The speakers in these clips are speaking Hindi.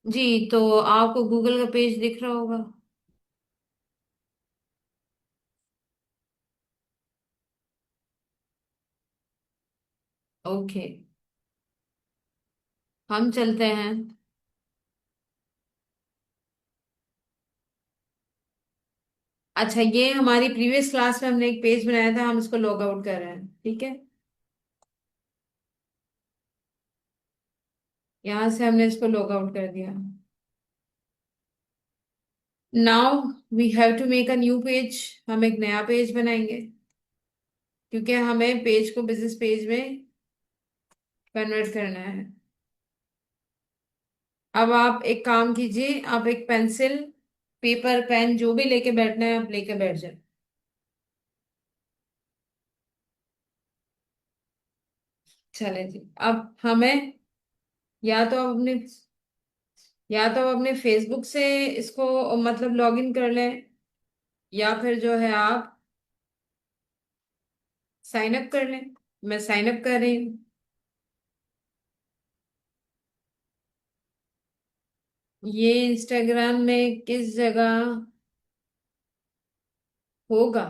जी, तो आपको गूगल का पेज दिख रहा होगा। ओके, हम चलते हैं। अच्छा, ये हमारी प्रीवियस क्लास में हमने एक पेज बनाया था, हम इसको लॉग आउट कर रहे हैं, ठीक है। यहाँ से हमने इसको लॉग आउट कर दिया। Now we have to make a new page. हम एक नया पेज बनाएंगे, क्योंकि हमें पेज को बिजनेस पेज में कन्वर्ट करना है। अब आप एक काम कीजिए, आप एक पेंसिल, पेपर, पेन जो भी लेके बैठना है आप लेके बैठ जाए। चले जी। अब हमें या तो आप अपने फेसबुक से इसको मतलब लॉग इन कर लें, या फिर जो है आप साइन अप कर लें। मैं साइन अप कर रही हूँ। ये इंस्टाग्राम में किस जगह होगा?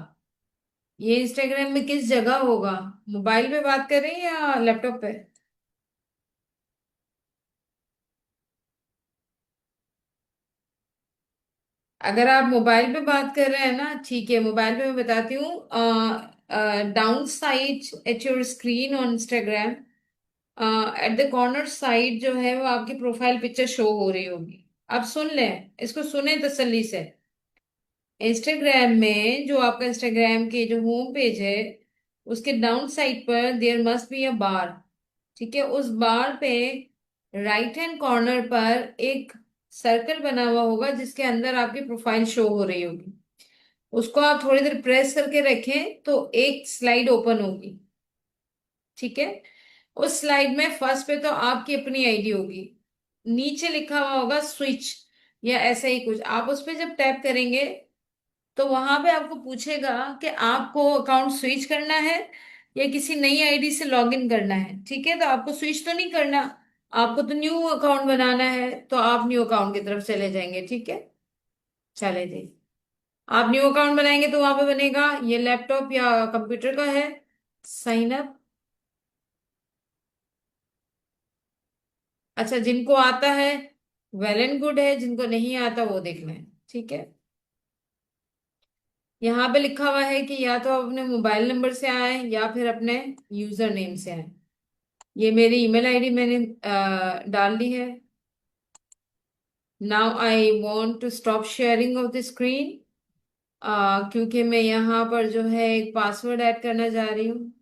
ये इंस्टाग्राम में किस जगह होगा? मोबाइल पे बात कर रही हैं या लैपटॉप पे? अगर आप मोबाइल पे बात कर रहे हैं ना, ठीक है, मोबाइल पे मैं बताती हूँ। Down side at your screen on Instagram, at the corner side जो है वो आपकी प्रोफाइल पिक्चर शो हो रही होगी। आप सुन लें, इसको सुने तसल्ली से। इंस्टाग्राम में जो आपका इंस्टाग्राम के जो होम पेज है, उसके डाउन साइड पर देयर मस्ट बी अ बार। ठीक है, उस बार पे राइट हैंड कॉर्नर पर एक सर्कल बना हुआ होगा, जिसके अंदर आपकी प्रोफाइल शो हो रही होगी। उसको आप थोड़ी देर प्रेस करके रखें तो एक स्लाइड ओपन होगी। ठीक है, उस स्लाइड में फर्स्ट पे तो आपकी अपनी आईडी होगी। नीचे लिखा हुआ होगा स्विच, या ऐसा ही कुछ। आप उस पे जब टैप करेंगे तो वहां पे आपको पूछेगा कि आपको अकाउंट स्विच करना है या किसी नई आईडी से लॉगिन करना है। ठीक है, तो आपको स्विच तो नहीं करना, आपको तो न्यू अकाउंट बनाना है, तो आप न्यू अकाउंट की तरफ चले जाएंगे। ठीक है, चले जी। आप न्यू अकाउंट बनाएंगे तो वहां पे बनेगा, ये लैपटॉप या कंप्यूटर का है, साइन अप। अच्छा, जिनको आता है वेल एंड गुड है, जिनको नहीं आता वो देख लें। ठीक है, यहाँ पे लिखा हुआ है कि या तो आप अपने मोबाइल नंबर से आए या फिर अपने यूजर नेम से आए। ये मेरी ईमेल आईडी मैंने डाल दी है। Now I want to stop sharing of the screen, क्योंकि मैं यहाँ पर जो है एक पासवर्ड ऐड करना जा रही हूँ।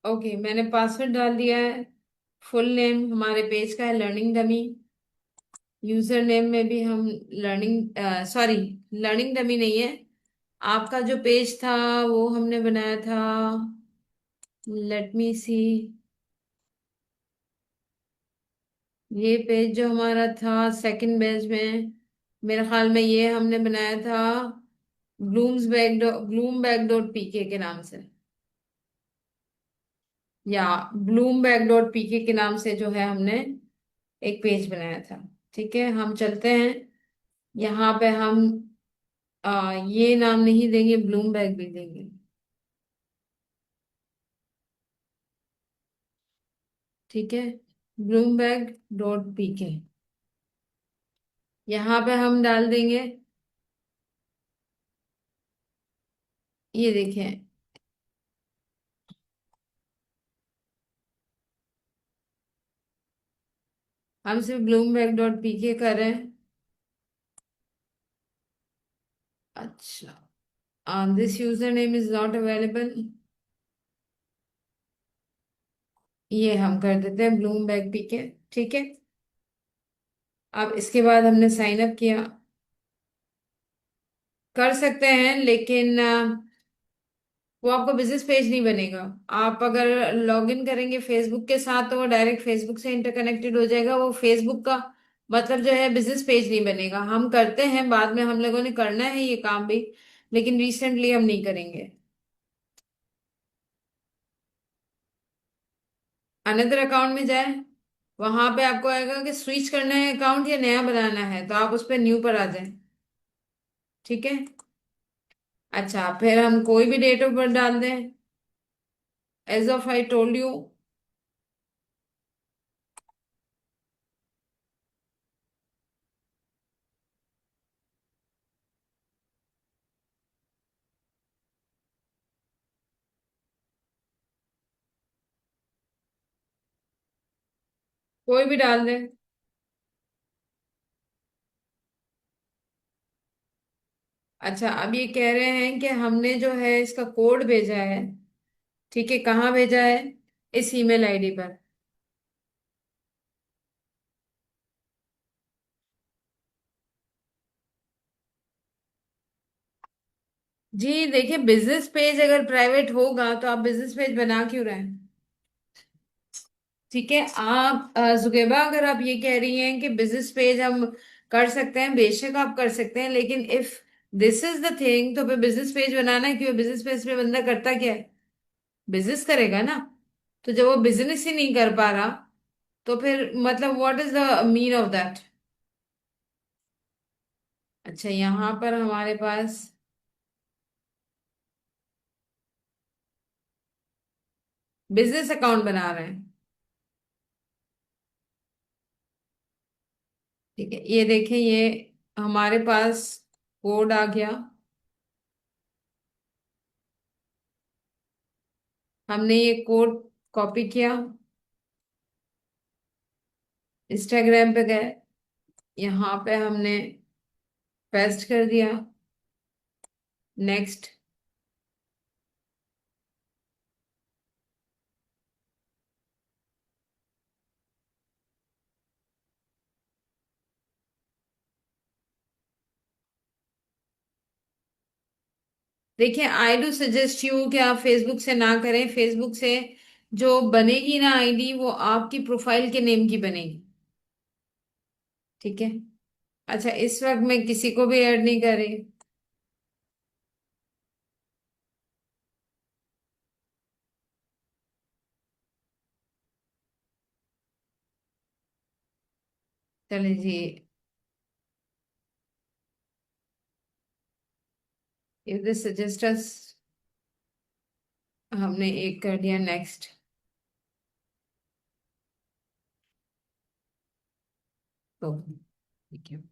ओके, मैंने पासवर्ड डाल दिया है। फुल नेम हमारे पेज का है लर्निंग डमी। यूजर नेम में भी हम लर्निंग, सॉरी, लर्निंग डमी नहीं है। आपका जो पेज था वो हमने बनाया था, लेट मी सी, ये पेज जो हमारा था सेकंड पेज में, मेरे ख्याल में ये हमने बनाया था ब्लूमबैग.पीके के नाम से, या ब्लूमबैग.पीके के नाम से जो है हमने एक पेज बनाया था। ठीक है, हम चलते हैं। यहाँ पे हम ये नाम नहीं देंगे, ब्लूमबैग भी देंगे। ठीक है, ब्लूमबैग.पीके, यहाँ पे हम डाल देंगे। ये देखें, हम सिर्फ ब्लूमबैग.पीके कर रहे हैं। अच्छा, this user name is not available, ये हम कर देते हैं ब्लूमबैग पीके। ठीक है, अब इसके बाद हमने साइन अप किया। कर सकते हैं, लेकिन वो आपका बिजनेस पेज नहीं बनेगा। आप अगर लॉग इन करेंगे फेसबुक के साथ तो वो डायरेक्ट फेसबुक से इंटरकनेक्टेड हो जाएगा। वो फेसबुक का मतलब जो है बिजनेस पेज नहीं बनेगा। हम करते हैं, बाद में हम लोगों ने करना है ये काम भी, लेकिन रिसेंटली हम नहीं करेंगे। अनदर अकाउंट में जाए, वहां पे आपको आएगा कि स्विच करना है अकाउंट या नया बनाना है, तो आप उस पर न्यू पर आ जाए। ठीक है। अच्छा, फिर हम कोई भी डेट ऑफ बर्थ डाल दें, as of I told you. कोई भी डाल दें। अच्छा, अब ये कह रहे हैं कि हमने जो है इसका कोड भेजा है। ठीक है, कहाँ भेजा है? इस ईमेल आईडी पर। जी देखिए, बिजनेस पेज अगर प्राइवेट होगा तो आप बिजनेस पेज बना क्यों रहे हैं? ठीक है, आप जुगेबा, अगर आप ये कह रही हैं कि बिजनेस पेज हम कर सकते हैं, बेशक आप कर सकते हैं, लेकिन if this is the thing, तो फिर बिजनेस पेज बनाना है क्यों? बिजनेस पेज पे बंदा करता क्या है? बिजनेस करेगा ना। तो जब वो बिजनेस ही नहीं कर पा रहा, तो फिर मतलब what is the mean of that? अच्छा, यहाँ पर हमारे पास बिजनेस अकाउंट बना रहे हैं। ठीक है, ये देखें, ये हमारे पास कोड आ गया। हमने ये कोड कॉपी किया, इंस्टाग्राम पे गए, यहाँ पे हमने पेस्ट कर दिया, नेक्स्ट। देखिए, आई डू सजेस्ट यू कि आप फेसबुक से ना करें। फेसबुक से जो बनेगी ना आईडी, वो आपकी प्रोफाइल के नेम की बनेगी। ठीक है। अच्छा, इस वक्त मैं किसी को भी ऐड नहीं कर रही। चलिए जी, इफ दिस सजेस्ट अस, हमने एक कर दिया, नेक्स्ट। तो ठीक है,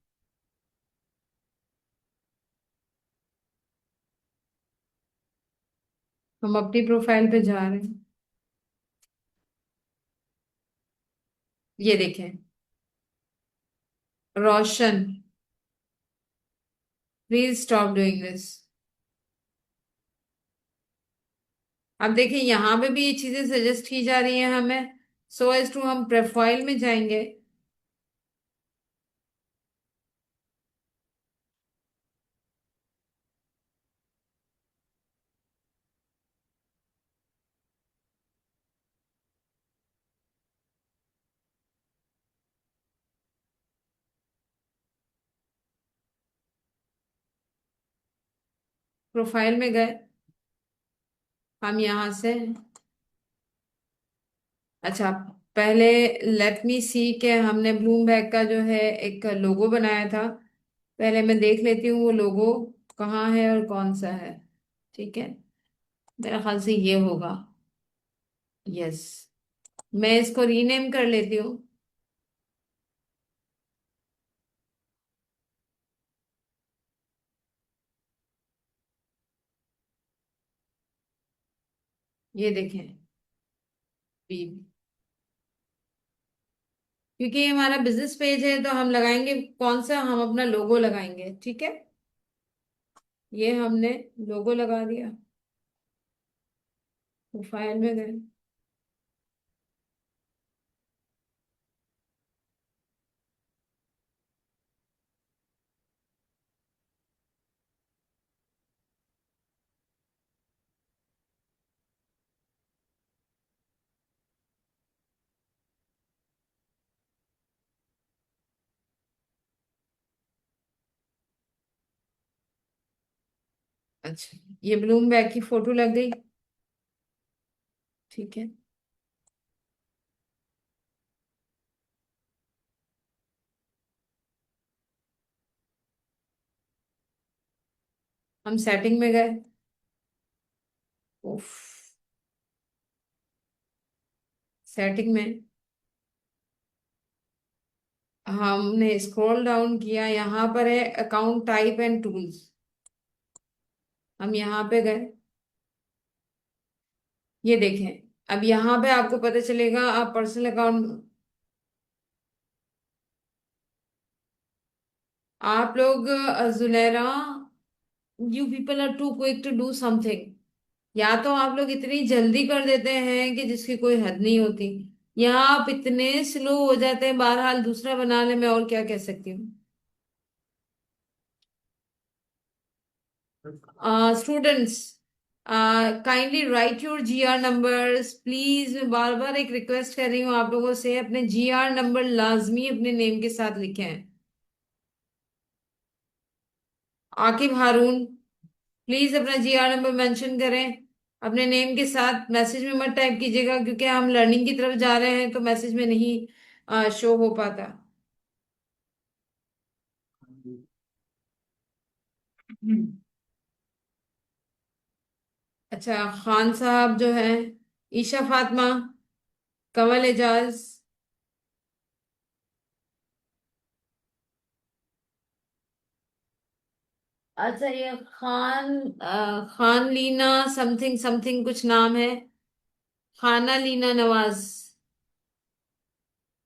हम अपनी प्रोफाइल पे जा रहे हैं। ये देखें, रोशन, प्लीज स्टॉप डूइंग दिस। अब देखिए, यहाँ पे भी ये चीजें सजेस्ट की जा रही हैं हमें, सो एज टू, हम प्रोफाइल में जाएंगे। प्रोफाइल में गए, हम यहाँ से। अच्छा, पहले लेट मी सी के हमने ब्लूमबर्ग का जो है एक लोगो बनाया था। पहले मैं देख लेती हूँ वो लोगो कहाँ है और कौन सा है। ठीक है, मेरा ख्याल से ये होगा। यस, मैं इसको रीनेम कर लेती हूँ। ये देखें, बी, क्योंकि ये हमारा बिजनेस पेज है तो हम लगाएंगे कौन सा? हम अपना लोगो लगाएंगे। ठीक है, ये हमने लोगो लगा दिया। प्रोफाइल में गए, अच्छा, ये ब्लूमबर्ग की फोटो लग गई। ठीक है। हम सेटिंग में गए। उफ। सेटिंग में हमने स्क्रॉल डाउन किया, यहाँ पर है अकाउंट टाइप एंड टूल्स। हम यहाँ पे गए। ये देखें, अब यहाँ पे आपको पता चलेगा आप पर्सनल अकाउंट। आप लोग जुलेरा, you people are too quick to do something. या तो आप लोग इतनी जल्दी कर देते हैं कि जिसकी कोई हद नहीं होती, या आप इतने स्लो हो जाते हैं। बहरहाल दूसरा बनाने में और क्या कह सकती हूँ। Students, kindly write your GR numbers please. मैं बार बार एक रिक्वेस्ट कर रही हूँ आप लोगों से, अपने जीआर नंबर लाजमी अपने नेम के साथ लिखें। आकिब हारून, प्लीज अपना जीआर नंबर मेंशन करें अपने नेम के साथ। मैसेज में मत टाइप कीजिएगा, क्योंकि हम लर्निंग की तरफ जा रहे हैं तो मैसेज में नहीं शो हो पाता। हम्म। अच्छा, खान साहब जो है, ईशा फातिमा, कमल एजाज। अच्छा, ये खान लीना समथिंग समथिंग कुछ नाम है। खाना लीना नवाज।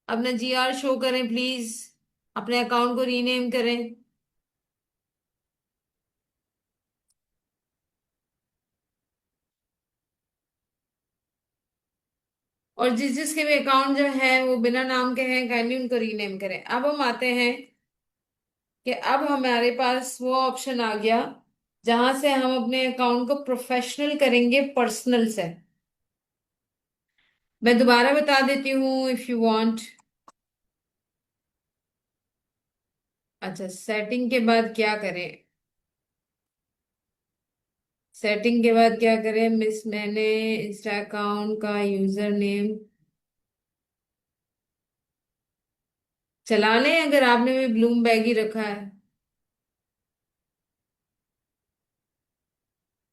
अपना जीआर शो करें प्लीज। अपने अकाउंट को रीनेम करें। और जिस जिसके भी अकाउंट जो है वो बिना नाम के हैं, काइंडली उनको रीनेम करें। अब हम आते हैं कि अब हमारे पास वो ऑप्शन आ गया जहां से हम अपने अकाउंट को प्रोफेशनल करेंगे पर्सनल से। मैं दोबारा बता देती हूँ इफ यू वांट। अच्छा, सेटिंग के बाद क्या करें? सेटिंग के बाद क्या करें मिस? मैंने इंस्टा अकाउंट का यूजर नेम चला लें अगर आपने भी ब्लूम बैग ही रखा है।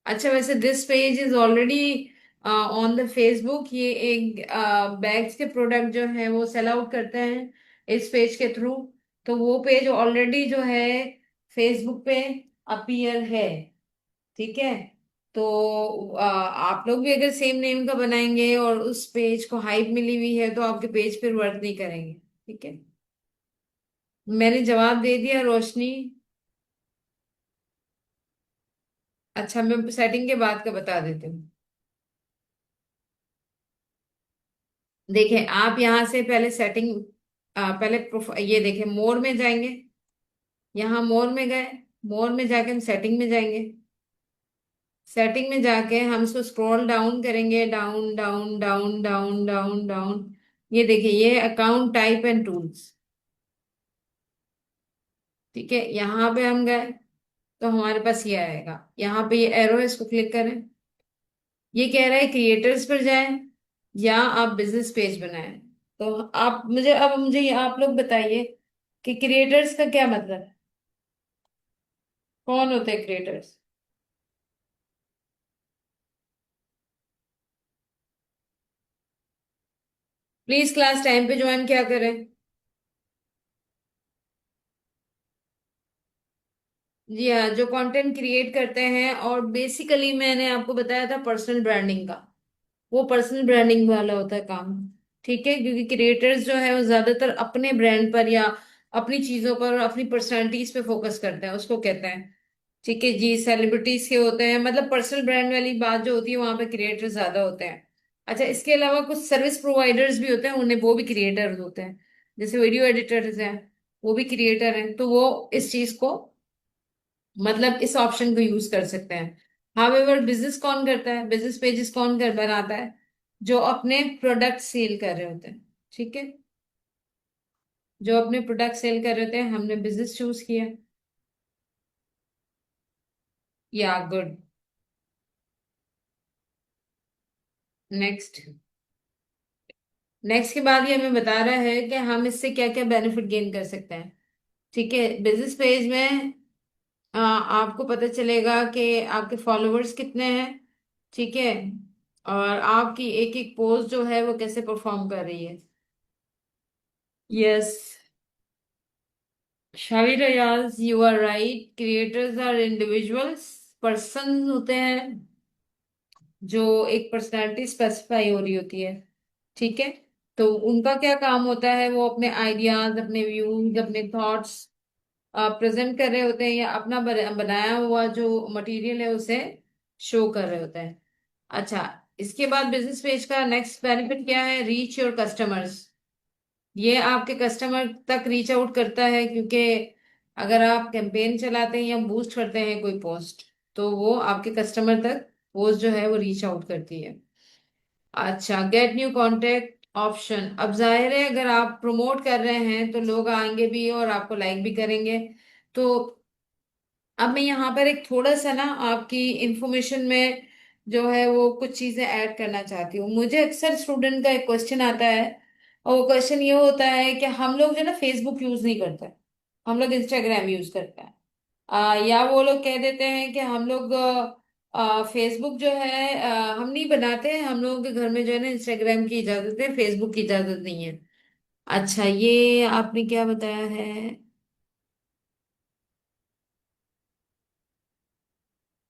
अच्छा, वैसे this page is already on the Facebook. ये एक बैग्स के प्रोडक्ट जो है वो सेल आउट करते हैं इस पेज के थ्रू। तो वो पेज ऑलरेडी जो है फेसबुक पे अपीयर है। ठीक है। तो आप लोग भी अगर सेम नेम का बनाएंगे और उस पेज को हाइप मिली हुई है तो आपके पेज फिर वर्क नहीं करेंगे। ठीक है। मैंने जवाब दे दिया रोशनी। अच्छा, मैं सेटिंग के बाद का बता देती हूँ। देखें, आप यहां से पहले सेटिंग, पहले ये देखें, मोर में जाएंगे। यहाँ मोर में गए। मोर में जाके हम सेटिंग में जाएंगे। सेटिंग में जाके हम इसको स्क्रॉल डाउन करेंगे, down down down down down down. ये देखिए, ये अकाउंट टाइप एंड टूल्स। ठीक है, यहाँ पे हम गए तो हमारे पास ये आएगा। यहाँ पे ये एरो है, इसको क्लिक करें। ये कह रहा है क्रिएटर्स पर जाएं या आप बिजनेस पेज बनाएं। तो आप मुझे, अब मुझे ये आप लोग बताइए कि क्रिएटर्स का क्या मतलब है? कौन होते हैं क्रिएटर्स? प्लीज क्लास टाइम पे ज्वाइन क्या करें। जी हाँ, जो कंटेंट क्रिएट करते हैं, और बेसिकली मैंने आपको बताया था पर्सनल ब्रांडिंग का, वो पर्सनल ब्रांडिंग वाला होता है काम। ठीक है, क्योंकि क्रिएटर्स जो है वो ज्यादातर अपने ब्रांड पर या अपनी चीजों पर और अपनी पर्सनालिटीज पे फोकस करते हैं, उसको कहते हैं। ठीक है जी, सेलिब्रिटीज के होते हैं, मतलब पर्सनल ब्रांड वाली बात जो होती है वहां पे क्रिएटर ज्यादा होते हैं। अच्छा, इसके अलावा कुछ सर्विस प्रोवाइडर्स भी होते हैं, उन्हें वो भी क्रिएटर होते हैं। जैसे वीडियो एडिटर्स हैं, वो भी क्रिएटर हैं, तो वो इस चीज को, मतलब इस ऑप्शन को यूज कर सकते हैं। हाउएवर, बिजनेस कौन करता है, बिजनेस पेजेस कौन कर बनाता है? जो अपने प्रोडक्ट सेल कर रहे होते हैं। ठीक है, जो अपने प्रोडक्ट सेल कर रहे होते हैं, हमने बिजनेस चूज किया। या गुड। नेक्स्ट। नेक्स्ट के बाद ये हमें बता रहा है कि हम इससे क्या क्या बेनिफिट गेन कर सकते हैं। ठीक है, बिजनेस पेज में आपको पता चलेगा कि आपके फॉलोअर्स कितने हैं। ठीक है, और आपकी एक एक पोस्ट जो है वो कैसे परफॉर्म कर रही है। Yes, Shavir Ayaz, you are right. Creators are individuals, person होते हैं जो एक पर्सनालिटी स्पेसिफाई हो रही होती है। ठीक है, तो उनका क्या काम होता है, वो अपने आइडियाज, अपने व्यूज, अपने थॉट्स प्रेजेंट कर रहे होते हैं, या अपना बनाया हुआ जो मटेरियल है उसे शो कर रहे होते हैं। अच्छा, इसके बाद बिजनेस पेज का नेक्स्ट बेनिफिट क्या है, रीच योर कस्टमर्स। ये आपके कस्टमर तक रीच आउट करता है, क्योंकि अगर आप कैंपेन चलाते हैं या बूस्ट करते हैं कोई पोस्ट, तो वो आपके कस्टमर तक पोस्ट जो है वो रीच आउट करती है। अच्छा, गेट न्यू कॉन्टेक्ट ऑप्शन। अब जाहिर है अगर आप प्रमोट कर रहे हैं तो लोग आएंगे भी और आपको लाइक भी करेंगे। तो अब मैं यहाँ पर एक थोड़ा सा ना आपकी इंफॉर्मेशन में जो है वो कुछ चीजें ऐड करना चाहती हूँ। मुझे अक्सर स्टूडेंट का एक क्वेश्चन आता है, और वो क्वेश्चन ये होता है कि हम लोग जो ना फेसबुक यूज नहीं करते, हम लोग इंस्टाग्राम यूज करते हैं। या वो लोग कह देते हैं कि हम लोग फेसबुक जो है हम नहीं बनाते, हम लोगों के घर में जो है ना इंस्टाग्राम की इजाजत है, फेसबुक की इजाजत नहीं है। अच्छा, ये आपने क्या बताया है।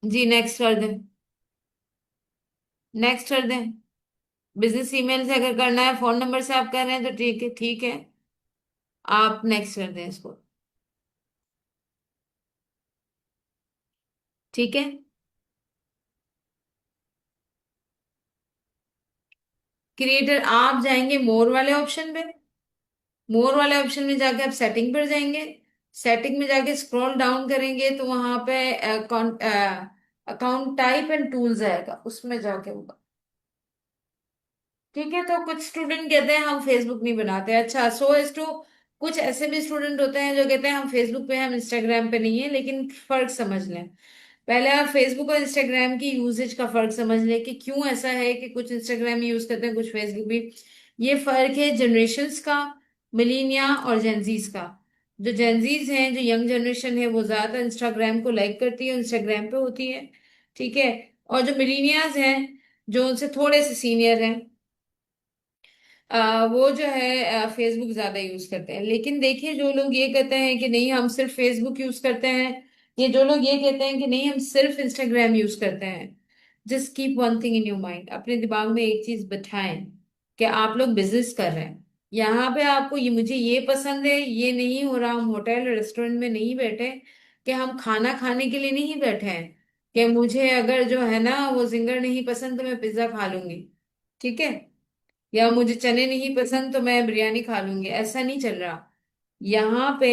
जी, नेक्स्ट कर दें। नेक्स्ट कर दें। बिजनेस ईमेल से अगर करना है, फोन नंबर से आप कर रहे हैं तो ठीक है, ठीक है। आप नेक्स्ट कर दें इसको। ठीक है, क्रिएटर आप जाएंगे मोर वाले ऑप्शन पे। मोर वाले ऑप्शन में जाके आप सेटिंग पर जाएंगे। सेटिंग में जाके स्क्रॉल डाउन करेंगे तो वहां पे अकाउंट टाइप एंड टूल्स आएगा, उसमें जाके होगा। ठीक है, तो कुछ स्टूडेंट कहते हैं हम फेसबुक नहीं बनाते। अच्छा, सो एज टू कुछ ऐसे भी स्टूडेंट होते हैं जो कहते हैं हम फेसबुक पे हैं, हम इंस्टाग्राम पे नहीं है। लेकिन फर्क समझ लें, पहले आप फेसबुक और इंस्टाग्राम की यूजेज का फर्क समझ लें कि क्यों ऐसा है कि कुछ इंस्टाग्राम यूज करते हैं, कुछ फेसबुक भी। ये फर्क है जनरेशन्स का, मिलीनिया और जेंजीज का। जो जेंजीज हैं, जो यंग जनरेशन है, वो ज्यादा इंस्टाग्राम को लाइक करती है, इंस्टाग्राम पे होती है। ठीक है, और जो मिलीनियाज हैं, जो उनसे थोड़े से सीनियर हैं, वो जो है फेसबुक ज्यादा यूज करते हैं। लेकिन देखिए, जो लोग ये कहते हैं कि नहीं हम सिर्फ फेसबुक यूज करते हैं, ये जो लोग ये कहते हैं कि नहीं हम सिर्फ इंस्टाग्राम यूज करते हैं, just keep one thing in your mind, अपने दिमाग में एक चीज बिठाएं कि आप लोग बिजनेस कर रहे हैं। यहाँ पे आपको ये, मुझे ये पसंद है ये नहीं हो रहा, हम होटल रेस्टोरेंट में नहीं बैठे कि हम खाना खाने के लिए नहीं बैठे हैं कि मुझे अगर जो है ना वो जिंगर नहीं पसंद तो मैं पिज्जा खा लूंगी। ठीक है, या मुझे चने नहीं पसंद तो मैं बिरयानी खा लूंगी, ऐसा नहीं चल रहा। यहाँ पे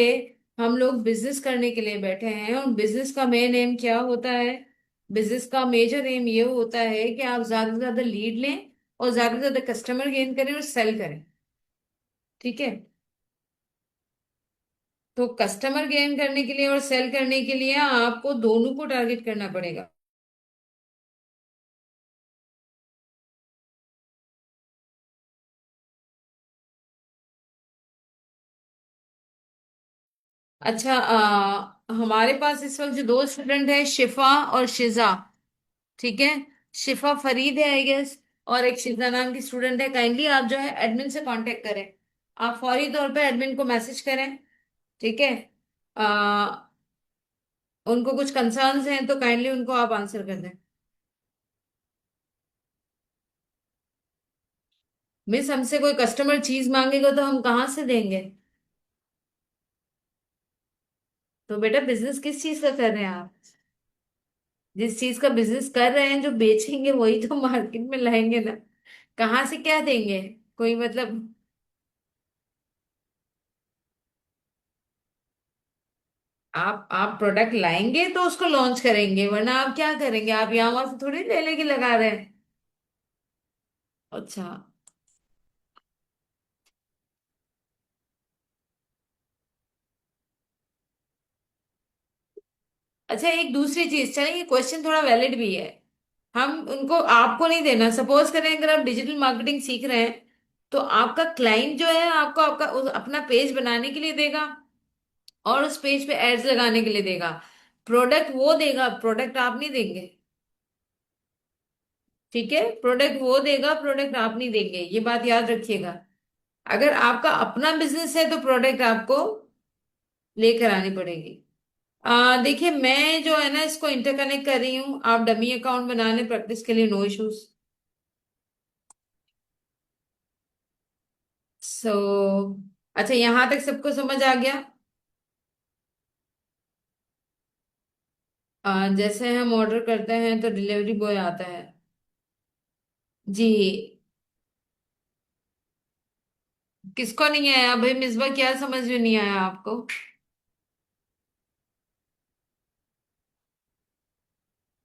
हम लोग बिजनेस करने के लिए बैठे हैं, और बिजनेस का मेन एम क्या होता है, बिजनेस का मेजर एम ये होता है कि आप ज्यादा से ज्यादा लीड लें और ज्यादा से ज्यादा कस्टमर गेन करें और सेल करें। ठीक है, तो कस्टमर गेन करने के लिए और सेल करने के लिए आपको दोनों को टारगेट करना पड़ेगा। अच्छा, हमारे पास इस वक्त जो दो स्टूडेंट है, शिफा और शिजा। ठीक है, शिफा फरीद है आई गेस, और एक शिजा नाम की स्टूडेंट है। काइंडली आप जो है एडमिन से कांटेक्ट करें, आप फौरी तौर पे एडमिन को मैसेज करें। ठीक है, आ, उनको कुछ कंसर्न्स हैं तो काइंडली उनको आप आंसर कर दें। मिस, हमसे कोई कस्टमर चीज मांगेगा तो हम कहाँ से देंगे। तो बेटा, बिजनेस किस चीज का कर रहे हैं आप। जिस चीज का बिजनेस कर रहे हैं, जो बेचेंगे वही तो मार्केट में लाएंगे ना, कहाँ से क्या देंगे। कोई मतलब, आप प्रोडक्ट लाएंगे तो उसको लॉन्च करेंगे, वरना आप क्या करेंगे, आप यहाँ वहां से थोड़ी ले लेके लगा रहे हैं। अच्छा, अच्छा, एक दूसरी चीज, चलिए ये क्वेश्चन थोड़ा वैलिड भी है। हम उनको, आपको नहीं देना। सपोज करें अगर आप डिजिटल मार्केटिंग सीख रहे हैं, तो आपका क्लाइंट जो है आपको आपका अपना पेज बनाने के लिए देगा, और उस पेज पे एड्स लगाने के लिए देगा। प्रोडक्ट वो देगा, प्रोडक्ट आप नहीं देंगे। ठीक है, प्रोडक्ट वो देगा, प्रोडक्ट आप नहीं देंगे, ये बात याद रखिएगा। अगर आपका अपना बिजनेस है तो प्रोडक्ट आपको लेकर आनी पड़ेगी। देखिए, मैं जो है ना इसको इंटरकनेक्ट कर रही हूँ। आप डमी अकाउंट बनाने प्रैक्टिस के लिए, नो इश्यूज। सो अच्छा, यहां तक सबको समझ आ गया। जैसे हम ऑर्डर करते हैं तो डिलीवरी बॉय आता है। जी। किसको नहीं आया भाई? मिसबा, क्या समझ में नहीं आया आपको?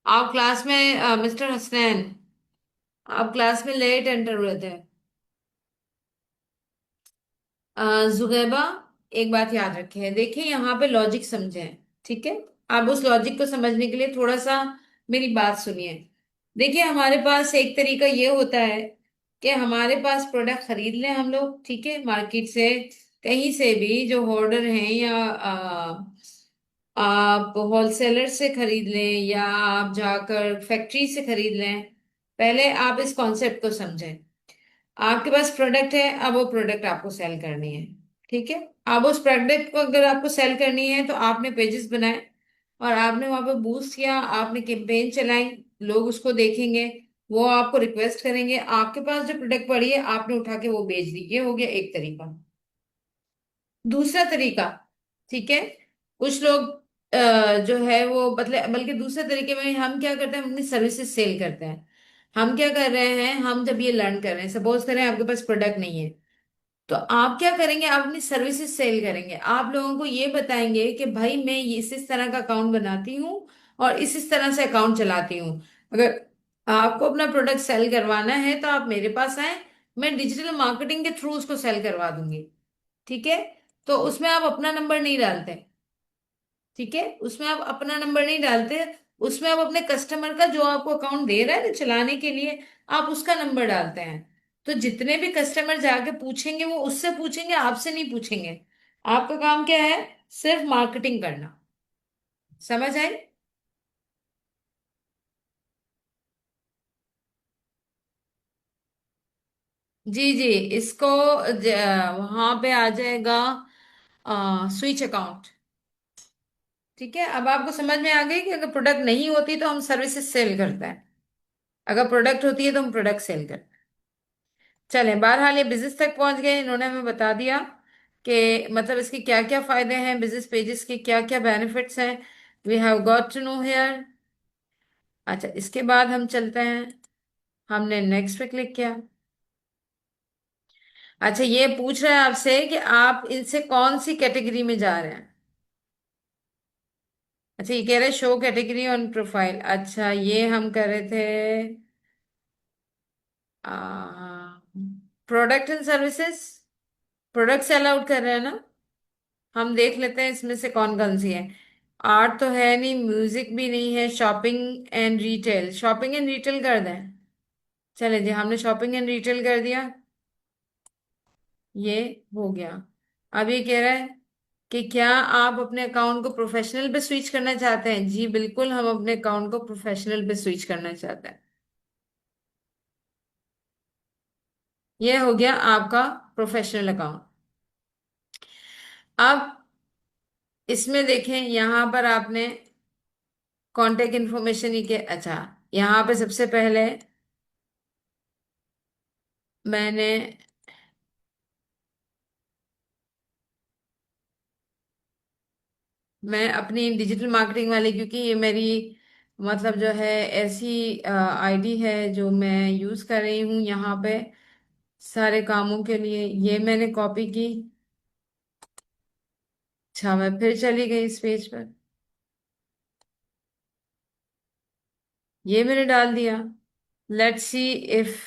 आप क्लास में मिस्टर हसनैन, आप क्लास में लेट एंटर हुए थे। जुगैबा, एक बात याद रखें, देखिए यहाँ पे लॉजिक समझें। ठीक है, आप उस लॉजिक को समझने के लिए थोड़ा सा मेरी बात सुनिए। देखिए, हमारे पास एक तरीका ये होता है कि हमारे पास प्रोडक्ट खरीद लें हम लोग, ठीक है, मार्केट से, कहीं से भी, जो होर्डर हैं, या आप होलसेलर से खरीद लें, या आप जाकर फैक्ट्री से खरीद लें। पहले आप इस कॉन्सेप्ट को समझें। आपके पास प्रोडक्ट है, अब वो प्रोडक्ट आपको सेल करनी है। ठीक है, अब उस प्रोडक्ट को अगर आपको सेल करनी है तो आपने पेजेस बनाए, और आपने वहां पे बूस्ट किया, आपने कैंपेन चलाई। लोग उसको देखेंगे, वो आपको रिक्वेस्ट करेंगे, आपके पास जो प्रोडक्ट पड़ी है आपने उठा के वो बेच दी। ये हो गया एक तरीका। दूसरा तरीका, ठीक है, कुछ लोग जो है वो, मतलब बल्कि दूसरे तरीके में हम क्या करते हैं, हम अपनी सर्विसेज सेल करते हैं। हम क्या कर रहे हैं, हम जब ये लर्न कर रहे हैं, सपोज करें आपके पास प्रोडक्ट नहीं है, तो आप क्या करेंगे, आप अपनी सर्विसेज सेल करेंगे। आप लोगों को ये बताएंगे कि भाई मैं ये इस तरह का अकाउंट बनाती हूँ, और इस तरह से अकाउंट चलाती हूँ। अगर आपको अपना प्रोडक्ट सेल करवाना है तो आप मेरे पास आए, मैं डिजिटल मार्केटिंग के थ्रू उसको सेल करवा दूंगी। ठीक है, तो उसमें आप अपना नंबर नहीं डालते। ठीक है, उसमें आप अपना नंबर नहीं डालते। उसमें आप अपने कस्टमर का, जो आपको अकाउंट दे रहा है ना चलाने के लिए, आप उसका नंबर डालते हैं। तो जितने भी कस्टमर जाके पूछेंगे वो उससे पूछेंगे, आपसे नहीं पूछेंगे। आपका काम क्या है? सिर्फ मार्केटिंग करना। समझ आई? जी जी, इसको वहां पे आ जाएगा स्विच अकाउंट। ठीक है, अब आपको समझ में आ गई कि अगर प्रोडक्ट नहीं होती तो हम सर्विसेज सेल करते हैं, अगर प्रोडक्ट होती है तो हम प्रोडक्ट सेल करते हैं। चले, बहरहाल ये बिजनेस तक पहुंच गए, इन्होंने हमें बता दिया कि मतलब इसके क्या क्या फायदे हैं, बिजनेस पेजेस के क्या क्या बेनिफिट्स हैं। We have got to know here. अच्छा, इसके बाद हम चलते हैं, हमने नेक्स्ट पे क्लिक किया। अच्छा, ये पूछ रहा है आपसे कि आप इनसे कौन सी कैटेगरी में जा रहे हैं। अच्छा, ये कह रहे हैं शो कैटेगरी ऑन प्रोफाइल। अच्छा, ये हम कर रहे थे product and services. Product sell out कर रहे हैं ना? हम देख लेते हैं इसमें से कौन कौन सी है। आर्ट तो है नहीं, म्यूजिक भी नहीं है, shopping and retail, shopping and retail कर दें। चले जी, हमने शॉपिंग एंड रिटेल कर दिया, ये हो गया। अब ये कह रहा है कि क्या आप अपने अकाउंट को प्रोफेशनल पे स्विच करना चाहते हैं? जी बिल्कुल, हम अपने अकाउंट को प्रोफेशनल पे स्विच करना चाहते हैं। ये हो गया आपका प्रोफेशनल अकाउंट। अब इसमें देखें, यहां पर आपने कांटेक्ट इन्फॉर्मेशन ही के, अच्छा, यहाँ पे सबसे पहले मैंने, मैं अपनी डिजिटल मार्केटिंग वाली, क्योंकि ये मेरी मतलब जो है ऐसी आईडी है जो मैं यूज कर रही हूँ यहाँ पे सारे कामों के लिए, ये मैंने कॉपी की। अच्छा, मैं फिर चली गई इस पेज पर, ये मैंने डाल दिया। लेट्स सी इफ,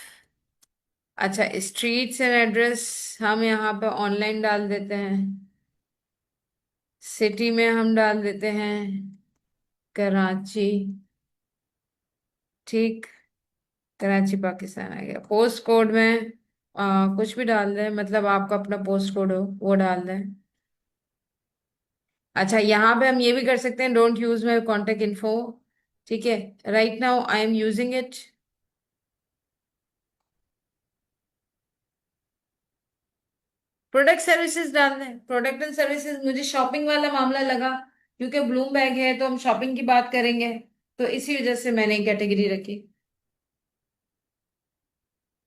अच्छा, स्ट्रीट्स एंड एड्रेस हम यहाँ पे ऑनलाइन डाल देते हैं, सिटी में हम डाल देते हैं कराची। ठीक। कराची पाकिस्तान आ गया। पोस्ट कोड में कुछ भी डाल दें, मतलब आपका अपना पोस्ट कोड हो वो डाल दें। अच्छा, यहाँ पे हम ये भी कर सकते हैं, don't use my contact info. ठीक है। Right now I am using it. Product services डाल दें। प्रोडक्ट एंड सर्विसेज मुझे शॉपिंग वाला मामला लगा, क्योंकि ब्लूम बैग है तो हम शॉपिंग की बात करेंगे, तो इसी वजह से मैंने कैटेगरी रखी।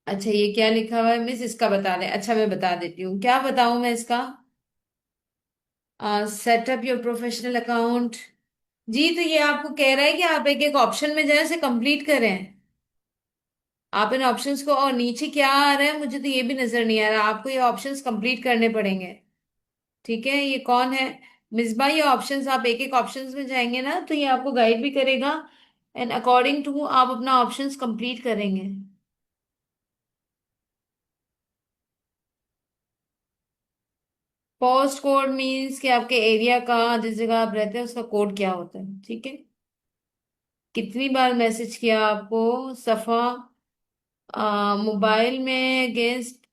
अच्छा, ये क्या लिखा हुआ है मिस, इसका बता दें। अच्छा, मैं बता देती हूँ, क्या बताऊं मैं इसका। Setup your professional account. जी, तो ये आपको कह रहा है कि आप एक एक ऑप्शन में जाए, उसे कंप्लीट करें। आप इन ऑप्शंस को, और नीचे क्या आ रहा है मुझे तो ये भी नजर नहीं आ रहा, आपको ये ऑप्शंस कंप्लीट करने पड़ेंगे। ठीक है, ये कौन है। मिसबा, ये ऑप्शंस आप एक एक ऑप्शंस में जाएंगे ना, तो ये आपको गाइड भी करेगा, एंड अकॉर्डिंग टू आप अपना ऑप्शंस कंप्लीट करेंगे। पोस्ट कोड मीन्स कि आपके एरिया का, जिस जगह आप रहते हैं उसका कोड क्या होता है। ठीक है। कितनी बार मैसेज किया आपको। सफा। मोबाइल में अगेंस्ट।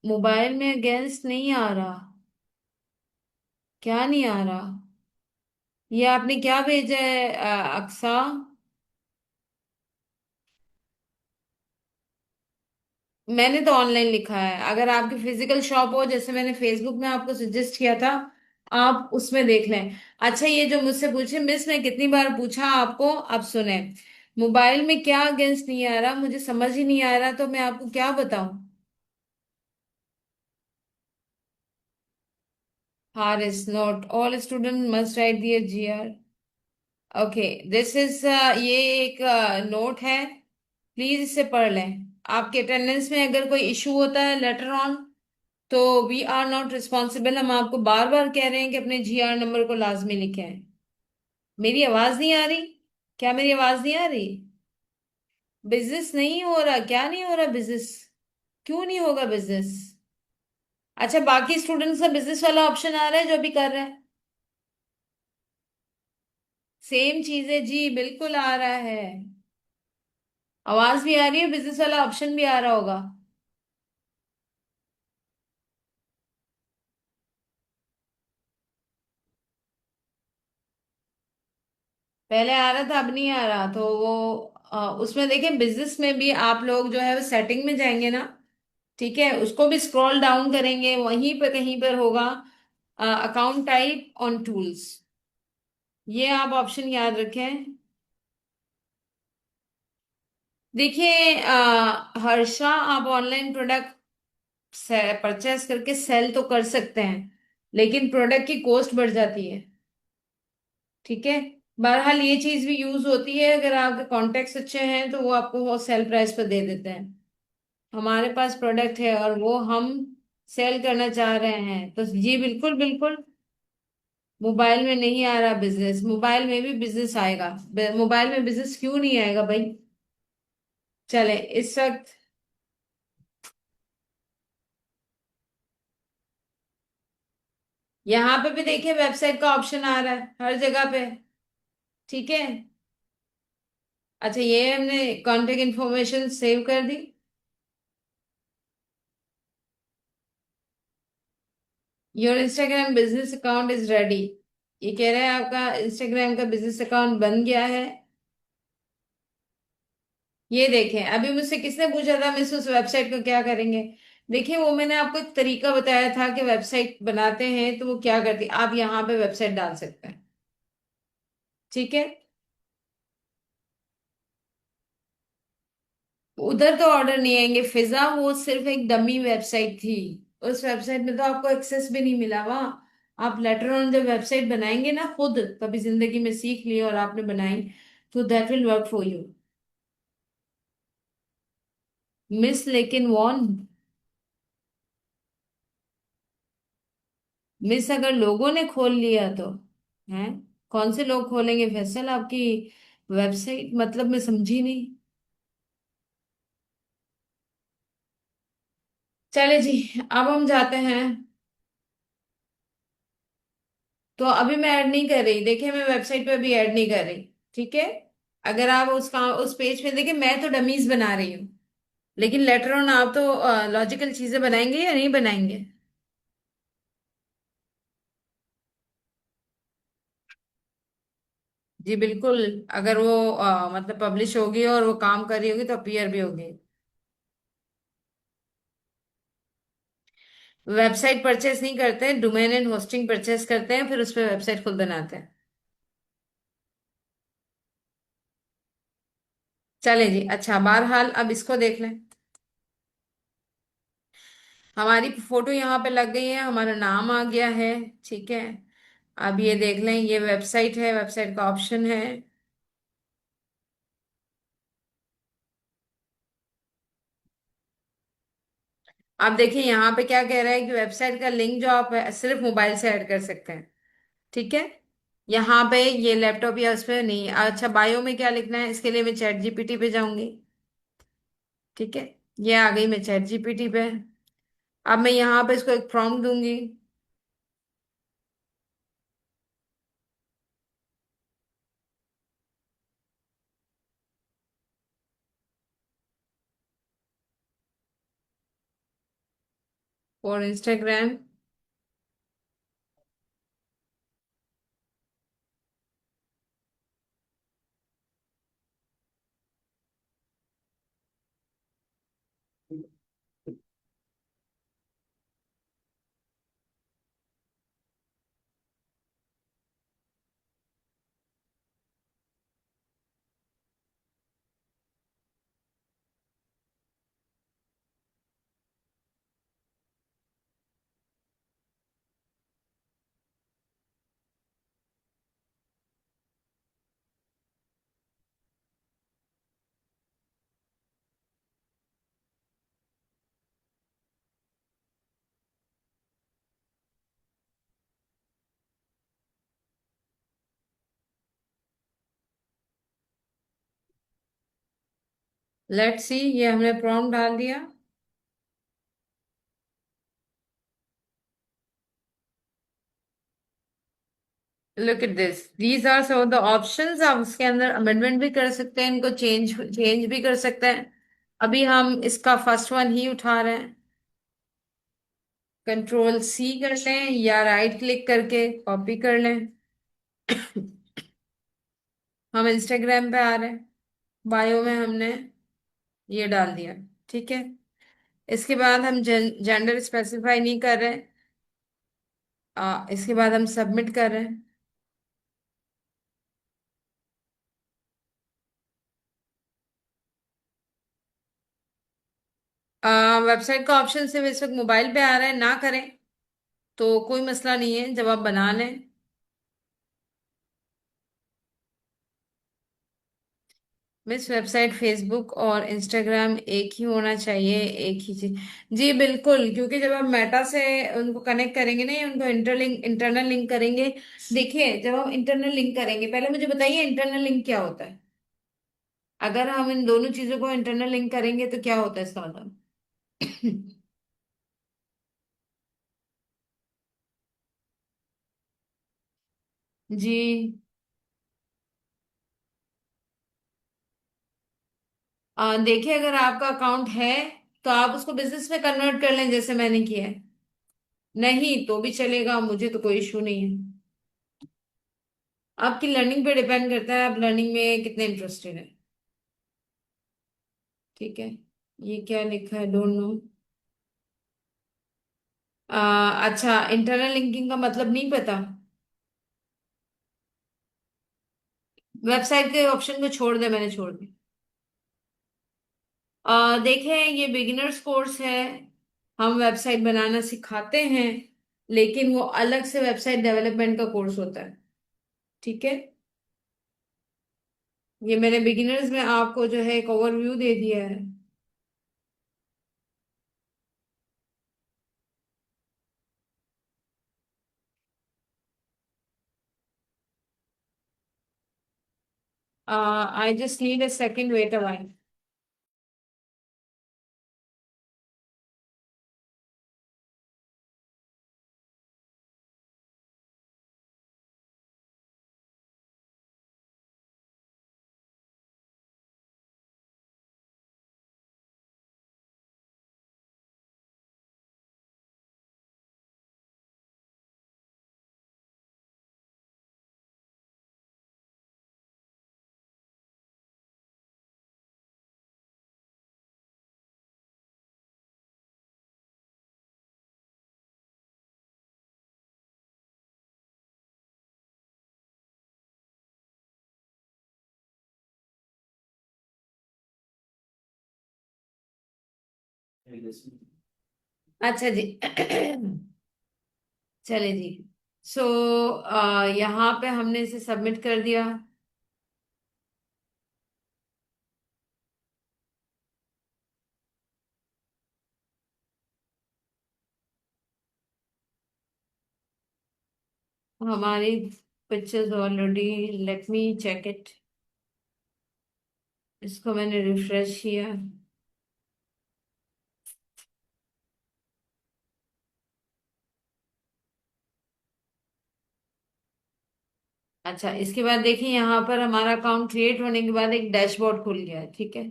मोबाइल में अगेंस्ट नहीं आ रहा। क्या नहीं आ रहा। ये आपने क्या भेजा है अक्सा। मैंने तो ऑनलाइन लिखा है, अगर आपकी फिजिकल शॉप हो, जैसे मैंने फेसबुक में आपको सजेस्ट किया था, आप उसमें देख लें। अच्छा, ये जो मुझसे पूछे मिस, मैं कितनी बार पूछा आपको, आप सुने। मोबाइल में क्या अगेंस्ट नहीं आ रहा, मुझे समझ ही नहीं आ रहा, तो मैं आपको क्या बताऊं। Haris, note all student must write their GR. Okay, this is, ये एक नोट है, प्लीज इसे पढ़ लें। आपके अटेंडेंस में अगर कोई इशू होता है लेटर ऑन, तो वी आर नॉट रिस्पॉन्सिबल। हम आपको बार बार कह रहे हैं कि अपने जीआर नंबर को लाजमी लिखें। मेरी आवाज नहीं आ रही। क्या मेरी आवाज नहीं आ रही। बिजनेस नहीं हो रहा, क्या नहीं हो रहा बिजनेस। क्यों नहीं होगा बिजनेस। अच्छा, बाकी स्टूडेंट्स का बिजनेस वाला ऑप्शन आ रहा है जो भी कर रहे हैं। सेम चीज है जी, बिल्कुल आ रहा है। आवाज भी आ रही है, बिजनेस वाला ऑप्शन भी आ रहा होगा। पहले आ रहा था, अब नहीं आ रहा, तो वो उसमें देखें, बिजनेस में भी आप लोग जो है वो सेटिंग में जाएंगे ना। ठीक है, उसको भी स्क्रॉल डाउन करेंगे, वहीं पे कहीं पर होगा अकाउंट टाइप ऑन टूल्स। ये आप ऑप्शन याद रखें। देखिए हर्षा, आप ऑनलाइन प्रोडक्ट परचेस करके सेल तो कर सकते हैं, लेकिन प्रोडक्ट की कॉस्ट बढ़ जाती है। ठीक है। बहरहाल ये चीज भी यूज होती है, अगर आपके कॉन्टेक्ट्स अच्छे हैं तो वो आपको वो सेल प्राइस पर दे देते हैं। हमारे पास प्रोडक्ट है और वो हम सेल करना चाह रहे हैं, तो जी बिल्कुल बिल्कुल। मोबाइल में नहीं आ रहा बिजनेस, मोबाइल में भी बिजनेस आएगा। मोबाइल में बिजनेस क्यों नहीं आएगा भाई। चले इस वक्त। यहाँ पे भी देखिए, वेबसाइट का ऑप्शन आ रहा है हर जगह पे। ठीक है। अच्छा, ये हमने कांटेक्ट इन्फॉर्मेशन सेव कर दी। Your Instagram business account is ready. ये कह रहा है आपका इंस्टाग्राम का बिजनेस अकाउंट बन गया है। ये देखें, अभी मुझसे किसने पूछा था मिस उस वेबसाइट को क्या करेंगे। देखिए, वो मैंने आपको एक तरीका बताया था कि वेबसाइट बनाते हैं तो वो क्या करती, आप यहाँ पे वेबसाइट डाल सकते हैं। ठीक है। उधर तो ऑर्डर नहीं आएंगे फिजा, वो सिर्फ एक डमी वेबसाइट थी। उस वेबसाइट में तो आपको एक्सेस भी नहीं मिला वहां। आप लेटर ऑन जब वेबसाइट बनाएंगे ना खुद, कभी जिंदगी में सीख ली और आपने बनाई, तो that will work for you. Miss, लेकिन वॉन। मिस, अगर लोगों ने खोल लिया तो। हैं। कौन से लोग खोलेंगे फैसल आपकी वेबसाइट, मतलब मैं समझी नहीं। चले जी, अब हम जाते हैं। तो अभी मैं ऐड नहीं कर रही, देखिए मैं वेबसाइट पे अभी ऐड नहीं कर रही। ठीक है। अगर आप उस पेज पे देखिए, मैं तो डमीज बना रही हूँ, लेकिन लेटर ऑन आप तो लॉजिकल चीजें बनाएंगे या नहीं बनाएंगे? जी बिल्कुल। अगर वो मतलब पब्लिश होगी और वो काम कर रही होगी तो अपीयर भी होगी। वेबसाइट परचेस नहीं करते हैं, डोमेन एंड होस्टिंग परचेस करते हैं, फिर उस पर वेबसाइट खुद बनाते हैं। चले जी, अच्छा बहरहाल अब इसको देख लें। हमारी फोटो यहाँ पे लग गई है, हमारा नाम आ गया है। ठीक है। अब ये देख लें, ये वेबसाइट है, वेबसाइट का ऑप्शन है। आप देखिए यहाँ पे क्या कह रहा है कि वेबसाइट का लिंक जो आप सिर्फ मोबाइल से ऐड कर सकते हैं। ठीक है। यहाँ पे ये लैपटॉप या उस पर नहीं। अच्छा, बायो में क्या लिखना है, इसके लिए मैं चैट जीपीटी पे जाऊंगी। ठीक है। ये आ गई मैं चैट जीपीटी पे। अब मैं यहाँ पे इसको एक प्रॉम्प्ट दूंगी। और इंस्टाग्राम। लेट्स सी, ये हमने प्रॉम्प्ट डाल दिया। Look at this, these are some of the options. आप उसके अंदर अमेंडमेंट भी कर सकते हैं, इनको चेंज चेंज भी कर सकते हैं। अभी हम इसका फर्स्ट वन ही उठा रहे हैं। कंट्रोल सी कर लें या राइट क्लिक करके कॉपी कर लें। हम इंस्टाग्राम पे आ रहे हैं, बायो में हमने ये डाल दिया। ठीक है। इसके बाद हम जेंडर स्पेसिफाई नहीं कर रहे। इसके बाद हम सबमिट कर रहे हैं। वेबसाइट का ऑप्शन सिर्फ इस वक्त मोबाइल पे आ रहा है, ना करें तो कोई मसला नहीं है, जब आप बना लें। मिस, वेबसाइट फेसबुक और इंस्टाग्राम एक ही होना चाहिए, एक ही चीज। जी बिल्कुल, क्योंकि जब आप मेटा से उनको कनेक्ट करेंगे ना, या उनको इंटरनल लिंक करेंगे। देखिए, जब हम इंटरनल लिंक करेंगे, पहले मुझे बताइए इंटरनल लिंक क्या होता है। अगर हम इन दोनों चीजों को इंटरनल लिंक करेंगे तो क्या होता है इसका मतलब? जी। देखिए, अगर आपका अकाउंट है तो आप उसको बिजनेस में कन्वर्ट कर लें, जैसे मैंने किया है। नहीं तो भी चलेगा, मुझे तो कोई इशू नहीं है। आपकी लर्निंग पे डिपेंड करता है, आप लर्निंग में कितने इंटरेस्टेड है। ठीक है। ये क्या लिखा है, डोंट नो। अच्छा, इंटरनल लिंकिंग का मतलब नहीं पता। वेबसाइट के ऑप्शन को छोड़ दे, मैंने छोड़ दिया। देखें, ये बिगिनर्स कोर्स है। हम वेबसाइट बनाना सिखाते हैं, लेकिन वो अलग से वेबसाइट डेवलपमेंट का कोर्स होता है। ठीक है। ये मैंने बिगिनर्स में आपको जो है एक ओवरव्यू दे दिया है। I just need a second, wait a while. अच्छा जी। चले जी। सो यहाँ पे हमने इसे सबमिट कर दिया। हमारी pictures already, let me check it. इसको मैंने रिफ्रेश किया। अच्छा, इसके बाद देखिए यहाँ पर हमारा अकाउंट क्रिएट होने के बाद एक डैशबोर्ड खुल गया है, ठीक है।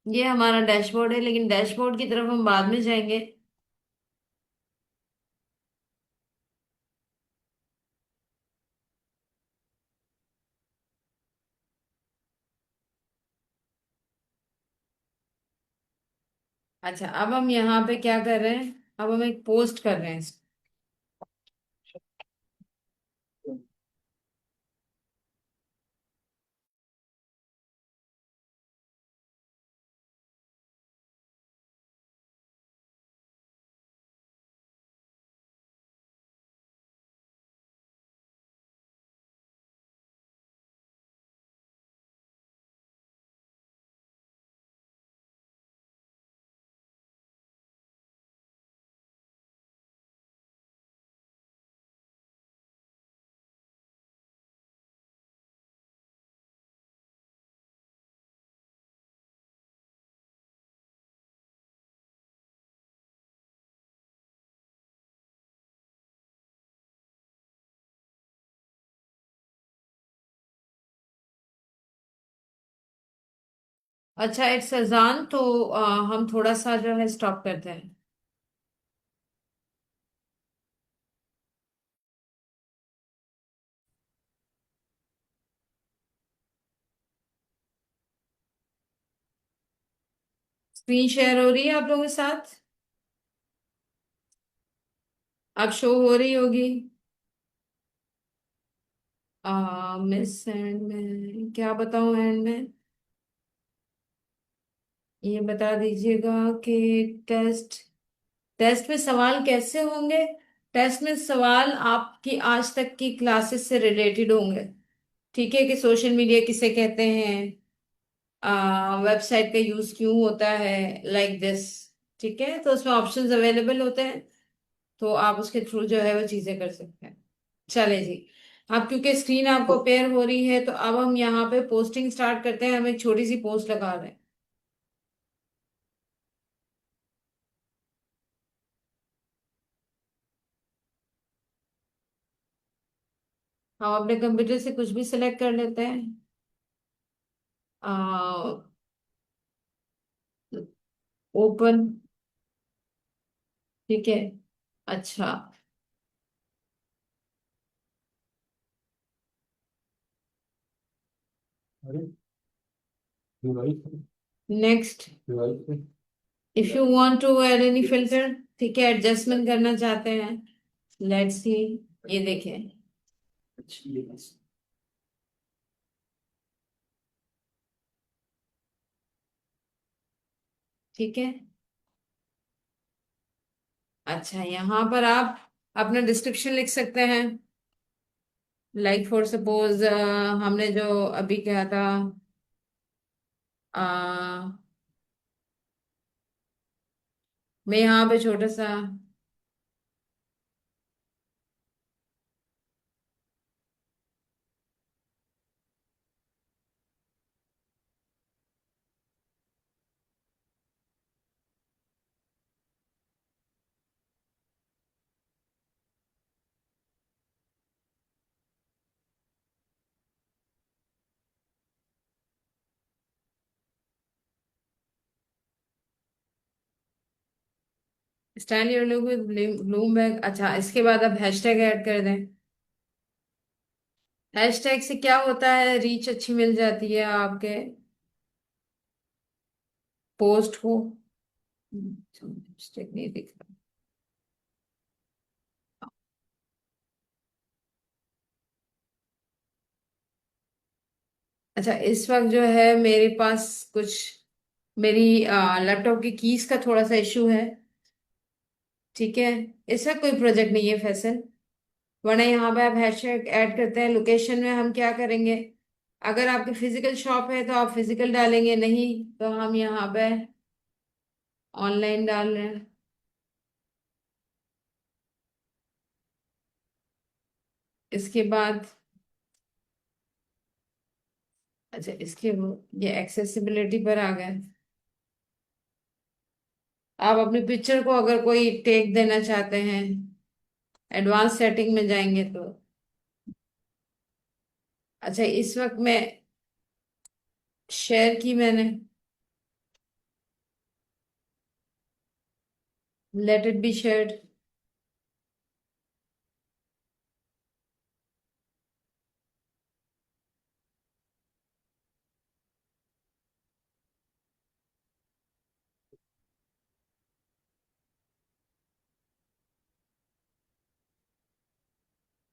ये हमारा डैशबोर्ड है, लेकिन डैशबोर्ड की तरफ हम बाद में जाएंगे। अच्छा, अब हम यहाँ पे क्या कर रहे हैं, अब हम एक पोस्ट कर रहे हैं। अच्छा, इट्स अजान, तो हम थोड़ा सा जो है स्टॉप करते हैं। स्क्रीन शेयर हो रही है आप लोगों के साथ? अब शो हो रही होगी। मिस एंड में क्या बताऊं एंड में? ये बता दीजिएगा कि टेस्ट टेस्ट में सवाल कैसे होंगे। टेस्ट में सवाल आपकी आज तक की क्लासेस से रिलेटेड होंगे। ठीक है, कि सोशल मीडिया किसे कहते हैं, वेबसाइट का यूज क्यों होता है, लाइक दिस। ठीक है, तो उसमें ऑप्शंस अवेलेबल होते हैं, तो आप उसके थ्रू जो है वो चीजें कर सकते हैं। चले जी। अब क्योंकि स्क्रीन आपको अपेयर हो रही है, तो अब हम यहाँ पे पोस्टिंग स्टार्ट करते हैं। हम एक छोटी सी पोस्ट लगा रहे हैं। हम अपने कंप्यूटर से कुछ भी सिलेक्ट कर लेते हैं। ओपन। ठीक है। अच्छा। Next. If you want to add any filter, ठीक है, एडजस्टमेंट करना चाहते हैं, लेट्स सी। ये देखें। ठीक है। अच्छा, यहाँ पर आप अपना डिस्क्रिप्शन लिख सकते हैं। लाइक फॉर सपोज हमने जो अभी कहा था, मैं यहाँ पे छोटा सा। Style your look with Bloomberg. अच्छा, इसके बाद अब हैशटैग ऐड कर दें। हैशटैग से क्या होता है, रीच अच्छी मिल जाती है आपके पोस्ट को। हैशटैग नहीं दिख रहा। अच्छा, इस वक्त जो है मेरे पास कुछ मेरी लैपटॉप की कीज का थोड़ा सा इशू है। ठीक है। ऐसा कोई प्रोजेक्ट नहीं है फैसल। वरना यहाँ पे आप हैशटैग ऐड करते हैं, लोकेशन में हम क्या करेंगे? अगर आपकी फिजिकल शॉप है तो आप फिजिकल डालेंगे, नहीं तो हम यहाँ पे ऑनलाइन डाल रहे हैं। इसके बाद अच्छा, ये एक्सेसिबिलिटी पर आ गए। आप अपनी पिक्चर को अगर कोई टेक देना चाहते हैं, एडवांस सेटिंग में जाएंगे तो। अच्छा, इस वक्त मैं शेयर की मैंने। Let it be shared.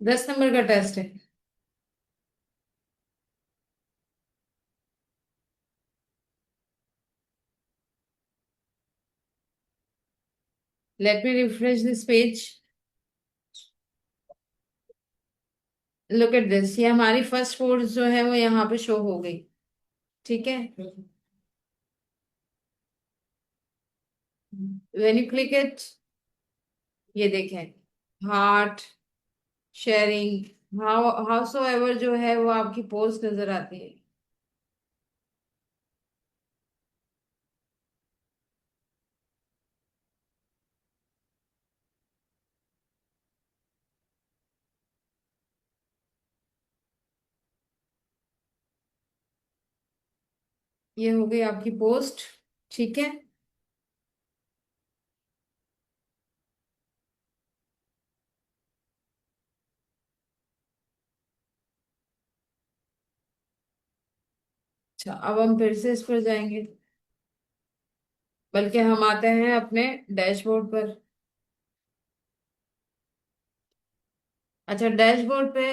10 number का टेस्ट है। Let me refresh this page. Look at this, ये हमारी फर्स्ट फोर्स जो है वो यहाँ पे शो हो गई। ठीक है। व्हेन यू क्लिक इट, ये देखें, heart, sharing, how how so ever जो है वो आपकी पोस्ट नजर आती है। ये हो गई आपकी पोस्ट। ठीक है। अच्छा, अब हम फिर से इस पर जाएंगे, बल्कि हम आते हैं अपने डैशबोर्ड पर। अच्छा, डैशबोर्ड पे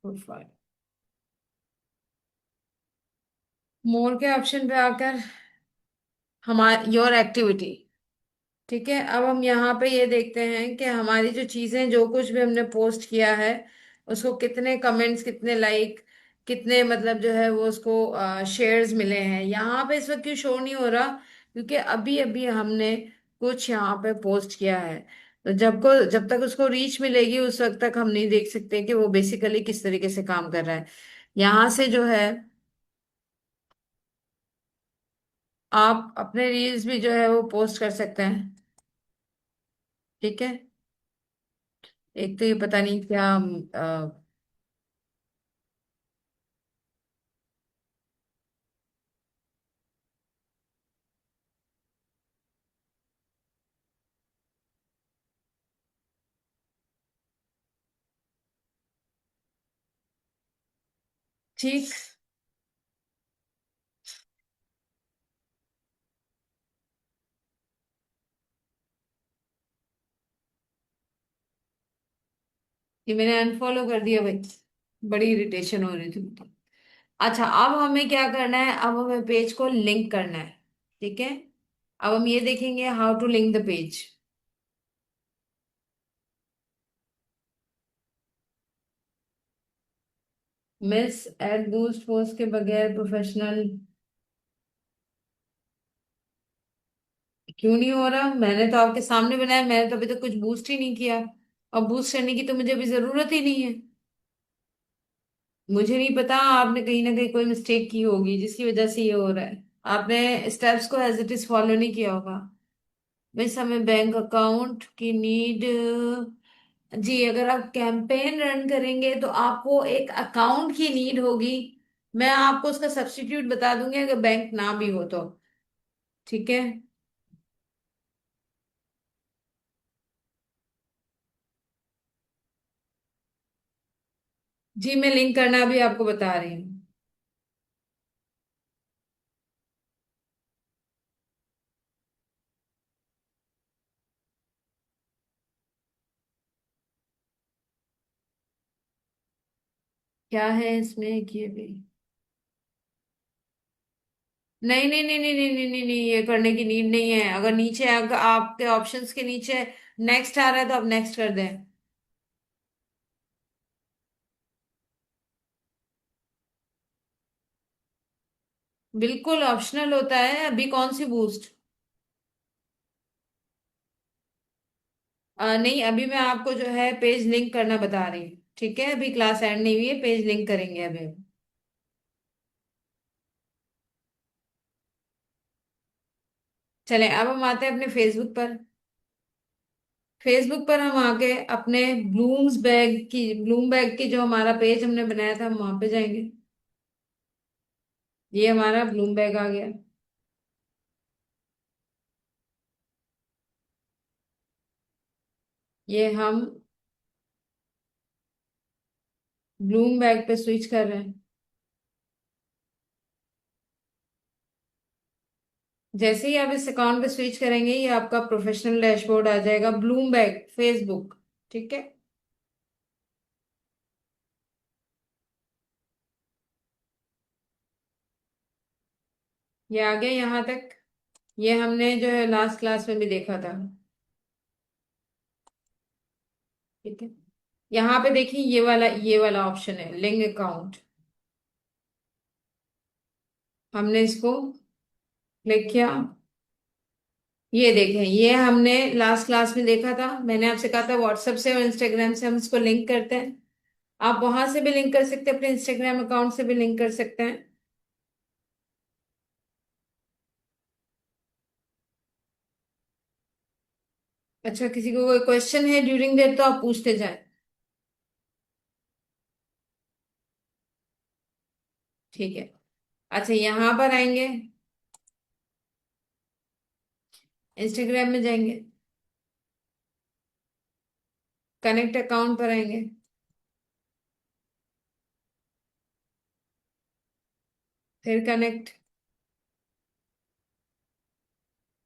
प्रोफाइल, मोर के ऑप्शन पे आकर हमारे योर एक्टिविटी। ठीक है, अब हम यहाँ पे ये देखते हैं कि हमारी जो चीजें, जो कुछ भी हमने पोस्ट किया है, उसको कितने कमेंट्स, कितने लाइक, कितने मतलब जो है वो उसको शेयर्स मिले हैं। यहाँ पे इस वक्त क्यों शो नहीं हो रहा? क्योंकि अभी अभी हमने कुछ यहाँ पे पोस्ट किया है। तो जब तक उसको रीच मिलेगी उस वक्त तक हम नहीं देख सकते कि वो बेसिकली किस तरीके से काम कर रहा है। यहाँ से जो है आप अपने रील्स भी जो है वो पोस्ट कर सकते हैं। ठीक है। एक तो ये पता नहीं क्या ठीक। ये मैंने अनफॉलो कर दिया भाई, बड़ी इरिटेशन हो रही थी मुझे। अच्छा, अब हमें क्या करना है? अब हमें पेज को लिंक करना है। ठीक है। अब हम ये देखेंगे how to link the page. Miss ad boost post के बगैर प्रोफेशनल क्यों नहीं हो रहा? मैंने तो आपके सामने बनाया, मैंने तो अभी तक कुछ बूस्ट ही नहीं किया। और बूस्ट करने की तो मुझे अभी जरूरत ही नहीं है। मुझे नहीं पता, आपने कहीं ना कहीं कोई मिस्टेक की होगी जिसकी वजह से ये हो रहा है। आपने स्टेप्स को एज इट इज फॉलो नहीं किया होगा। मिस हमें बैंक अकाउंट की नीड। जी, अगर आप कैंपेन रन करेंगे तो आपको एक अकाउंट की नीड होगी। मैं आपको उसका सब्स्टिट्यूट बता दूंगी अगर बैंक ना भी हो तो। ठीक है। जी, मैं लिंक करना भी आपको बता रही हूँ। क्या है इसमें ये भी? नहीं नहीं नहीं नहीं नहीं नहीं नहीं नहीं, ये करने की नीड नहीं है। अगर नीचे अगर आपके ऑप्शंस के नीचे नेक्स्ट आ रहा है तो आप नेक्स्ट कर दें। बिल्कुल ऑप्शनल होता है। अभी कौन सी बूस्ट? नहीं, अभी मैं आपको जो है पेज लिंक करना बता रही हूँ। ठीक है, अभी क्लास एंड नहीं हुई है, पेज लिंक करेंगे अभी। चले, अब हम आते हैं अपने फेसबुक पर। फेसबुक पर हम आके अपने ब्लूम बैग की जो हमारा पेज हमने बनाया था, हम वहां पे जाएंगे। ये हमारा ब्लूम बैग आ गया। ये हम ब्लूम बैग पे स्विच कर रहे हैं। जैसे ही आप इस अकाउंट पे स्विच करेंगे, ये आपका प्रोफेशनल डैशबोर्ड आ जाएगा, ब्लूम बैग फेसबुक। ठीक है। ये आ गया यहाँ तक। ये हमने जो है लास्ट क्लास में भी देखा था। ठीक है। यहाँ पे देखिए, ये वाला ऑप्शन है लिंक अकाउंट। हमने इसको क्लिक किया। ये देखें, ये हमने लास्ट क्लास में देखा था। मैंने आपसे कहा था व्हाट्सएप से और इंस्टाग्राम से हम इसको लिंक करते हैं। आप वहां से भी लिंक कर सकते हैं, अपने इंस्टाग्राम अकाउंट से भी लिंक कर सकते हैं। अच्छा, किसी को कोई क्वेश्चन है ड्यूरिंग दैट तो आप पूछते जाएं। ठीक है। अच्छा, यहाँ पर आएंगे, इंस्टाग्राम में जाएंगे, कनेक्ट अकाउंट पर आएंगे। फिर कनेक्ट।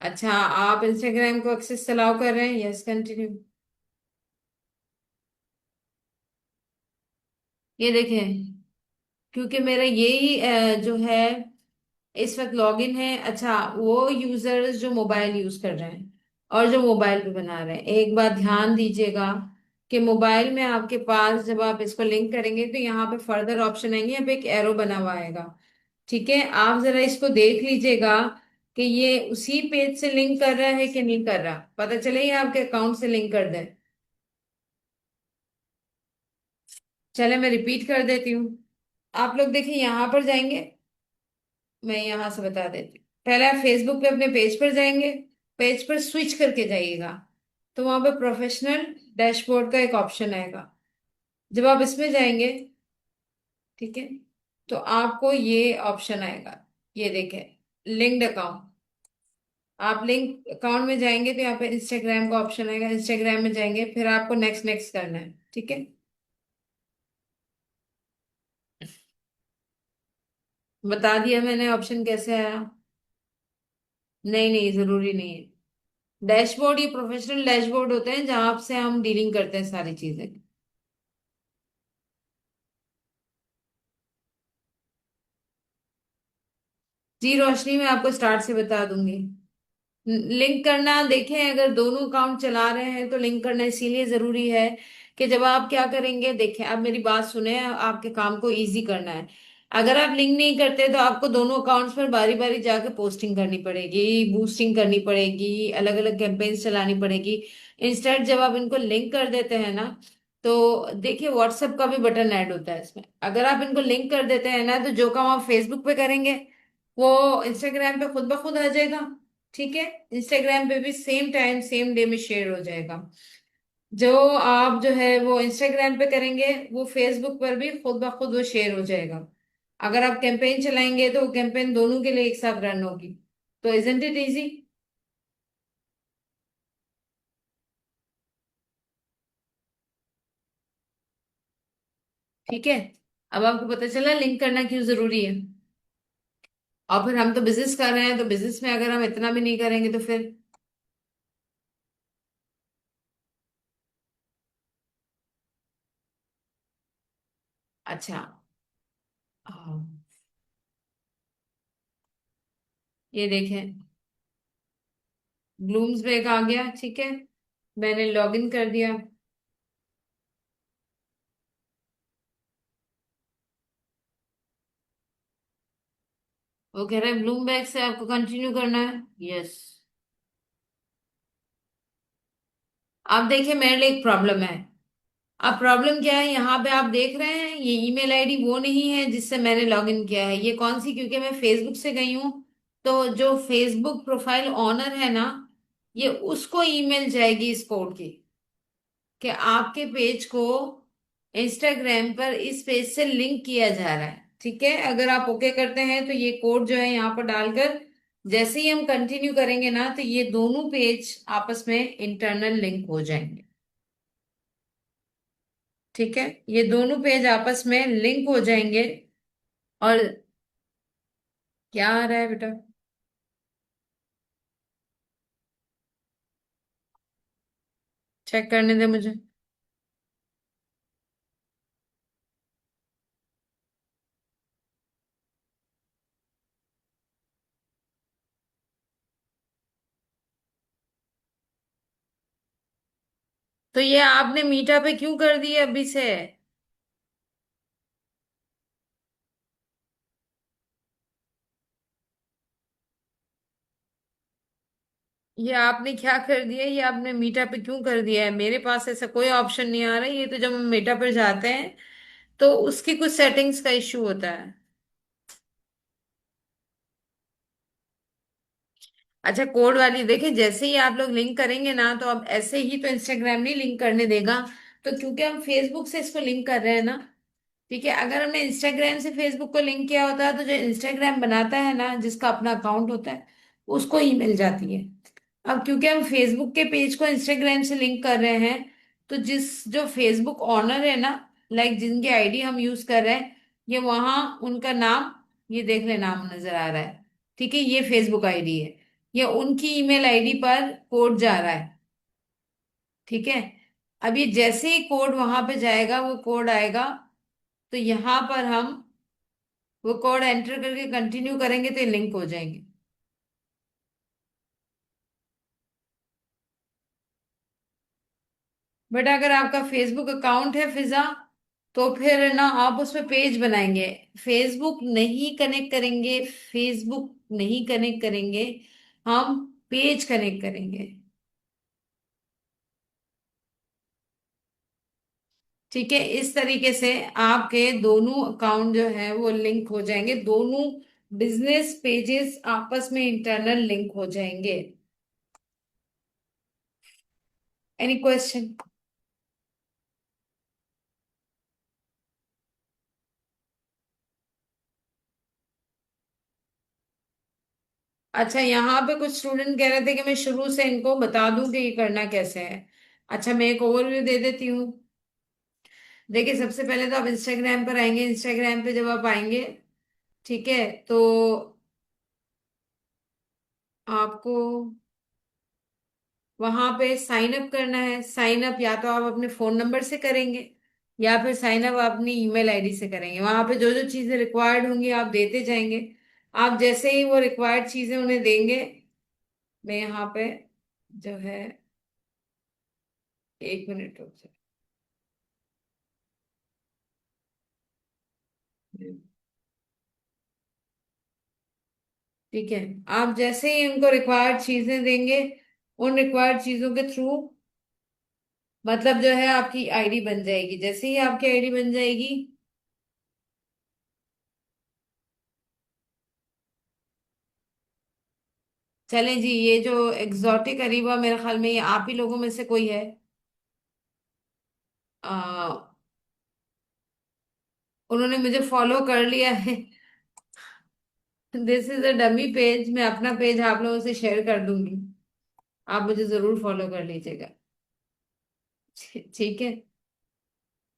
अच्छा, आप इंस्टाग्राम को एक्सेस अलाउ कर रहे हैं? Yes, continue. ये देखें, क्योंकि मेरा यही जो है इस वक्त लॉगिन है। अच्छा, वो यूजर्स जो मोबाइल यूज कर रहे हैं और जो मोबाइल पे बना रहे हैं, एक बात ध्यान दीजिएगा कि मोबाइल में आपके पास जब आप इसको लिंक करेंगे तो यहाँ पे फर्दर ऑप्शन आएंगे, यहाँ पे एक एरो बना हुआ आएगा। ठीक है, आप जरा इसको देख लीजिएगा कि ये उसी पेज से लिंक कर रहा है कि नहीं कर रहा। पता चले ये आपके अकाउंट से लिंक कर दे। चले, मैं रिपीट कर देती हूँ। आप लोग देखिए, यहाँ पर जाएंगे। मैं यहाँ से बता देती हूँ। पहले आप फेसबुक पे अपने पेज पर जाएंगे। पेज पर स्विच करके जाइएगा, तो वहां पे प्रोफेशनल डैशबोर्ड का एक ऑप्शन आएगा। जब आप इसमें जाएंगे, ठीक है, तो आपको ये ऑप्शन आएगा। ये देखें, लिंक्ड अकाउंट। आप लिंक अकाउंट में जाएंगे तो यहाँ पे इंस्टाग्राम का ऑप्शन आएगा। इंस्टाग्राम में जाएंगे, फिर आपको नेक्स्ट नेक्स्ट करना है। ठीक है। बता दिया मैंने ऑप्शन कैसे आया। नहीं नहीं, जरूरी नहीं है। डैशबोर्ड ये प्रोफेशनल डैशबोर्ड होते हैं जहां से हम डीलिंग करते हैं सारी चीजें। जी रोशनी, मैं आपको स्टार्ट से बता दूंगी। लिंक करना देखें, अगर दोनों अकाउंट चला रहे हैं तो लिंक करना इसीलिए जरूरी है कि जब आप क्या करेंगे, देखें आप मेरी बात सुने, आपके काम को इजी करना है। अगर आप लिंक नहीं करते तो आपको दोनों अकाउंट्स पर बारी बारी जाके पोस्टिंग करनी पड़ेगी, बूस्टिंग करनी पड़ेगी, अलग अलग कैंपेन्स चलानी पड़ेगी। इंस्टेंट जब आप इनको लिंक कर देते हैं ना, तो देखिए व्हाट्सएप का भी बटन ऐड होता है इसमें। अगर आप इनको लिंक कर देते हैं ना, तो जो काम आप फेसबुक पे करेंगे वो इंस्टाग्राम पे खुद ब खुद आ जाएगा। ठीक है। इंस्टाग्राम पे भी सेम टाइम सेम डे में शेयर हो जाएगा। जो आप जो है वो इंस्टाग्राम पे करेंगे, वो फेसबुक पर भी खुद ब खुद वो शेयर हो जाएगा। अगर आप कैंपेन चलाएंगे तो वो कैंपेन दोनों के लिए एक साथ रन होगी। तो इजंट इट इजी? ठीक है। अब आपको पता चला लिंक करना क्यों जरूरी है। और फिर हम तो बिजनेस कर रहे हैं, तो बिजनेस में अगर हम इतना भी नहीं करेंगे तो फिर। अच्छा, हाँ, ये देखें, ब्लूम्सबेक आ गया, ठीक है। मैंने लॉगिन कर दिया। वो कह रहा है ब्लूमबर्ग से आपको कंटिन्यू करना है। यस। अब देखिए, मेरे लिए एक प्रॉब्लम है। अब प्रॉब्लम क्या है, यहाँ पे आप देख रहे हैं ये ईमेल आईडी वो नहीं है जिससे मैंने लॉगिन किया है। ये कौन सी, क्योंकि मैं फेसबुक से गई हूँ। तो जो फेसबुक प्रोफाइल ऑनर है ना, ये उसको ईमेल जाएगी इस कोड की, कि आपके पेज को इंस्टाग्राम पर इस पेज से लिंक किया जा रहा है। ठीक है, अगर आप ओके करते हैं तो ये कोड जो है यहाँ पर डालकर जैसे ही हम कंटिन्यू करेंगे ना, तो ये दोनों पेज आपस में इंटरनल लिंक हो जाएंगे। ठीक है, ये दोनों पेज आपस में लिंक हो जाएंगे। और क्या आ रहा है बेटा? चेक करने दे मुझे। तो ये आपने मीटा पे क्यों कर दिया अभी से? ये आपने क्या कर दिया, ये आपने मीटा पे क्यों कर दिया है? मेरे पास ऐसा कोई ऑप्शन नहीं आ रहा है। ये तो जब हम मीटा पर जाते हैं तो उसकी कुछ सेटिंग्स का इश्यू होता है। अच्छा, कोड वाली देखिए, जैसे ही आप लोग लिंक करेंगे ना, तो अब ऐसे ही तो इंस्टाग्राम नहीं लिंक करने देगा। तो क्योंकि हम फेसबुक से इसको लिंक कर रहे हैं ना, ठीक है। अगर हमने इंस्टाग्राम से फेसबुक को लिंक किया होता है तो जो इंस्टाग्राम बनाता है ना, जिसका अपना अकाउंट होता है, उसको ही मिल जाती है। अब क्योंकि हम फेसबुक के पेज को इंस्टाग्राम से लिंक कर रहे हैं, तो जिस जो फेसबुक ऑनर है ना, लाइक जिनकी आईडी हम यूज कर रहे हैं, ये वहां उनका नाम, ये देख ले, नाम नजर आ रहा है। ठीक है, ये फेसबुक आईडी है। ये उनकी ईमेल आईडी पर कोड जा रहा है। ठीक है। अब ये जैसे ही कोड वहां पे जाएगा, वो कोड आएगा, तो यहाँ पर हम वो कोड एंटर करके कंटिन्यू करेंगे तो ये लिंक हो जाएंगे। बट अगर आपका फेसबुक अकाउंट है फिजा, तो फिर ना आप उसमें पेज बनाएंगे। फेसबुक नहीं कनेक्ट करेंगे, फेसबुक नहीं कनेक्ट करेंगे, हम पेज कनेक्ट करेंगे। ठीक है, इस तरीके से आपके दोनों अकाउंट जो है वो लिंक हो जाएंगे, दोनों बिजनेस पेजेस आपस में इंटरनल लिंक हो जाएंगे। Any question? अच्छा, यहाँ पे कुछ स्टूडेंट कह रहे थे कि मैं शुरू से इनको बता दूं कि ये करना कैसे है। अच्छा, मैं एक ओवरव्यू दे देती हूँ। देखिए, सबसे पहले तो आप इंस्टाग्राम पर आएंगे। इंस्टाग्राम पे जब आप आएंगे, ठीक है, तो आपको वहां पे साइन अप करना है। साइन अप या तो आप अपने फोन नंबर से करेंगे, या फिर साइन अप अपनी ईमेल आईडी से करेंगे। वहां पे जो जो चीजें रिक्वायर्ड होंगी आप देते जाएंगे। आप जैसे ही वो रिक्वायर्ड चीजें उन्हें देंगे, मैं यहाँ पे जो है, एक मिनट रुक जाए। ठीक है, आप जैसे ही उनको रिक्वायर्ड चीजें देंगे, उन रिक्वायर्ड चीजों के थ्रू, मतलब जो है आपकी आईडी बन जाएगी। जैसे ही आपकी आईडी बन जाएगी, चलें जी, ये जो एग्जॉटिक अरीबा, मेरे ख्याल में ये आप ही लोगों में से कोई है। आ, उन्होंने मुझे फॉलो कर लिया है। This is a dummy page. मैं अपना पेज आप लोगों से शेयर कर दूंगी, आप मुझे जरूर फॉलो कर लीजिएगा। ठीक है।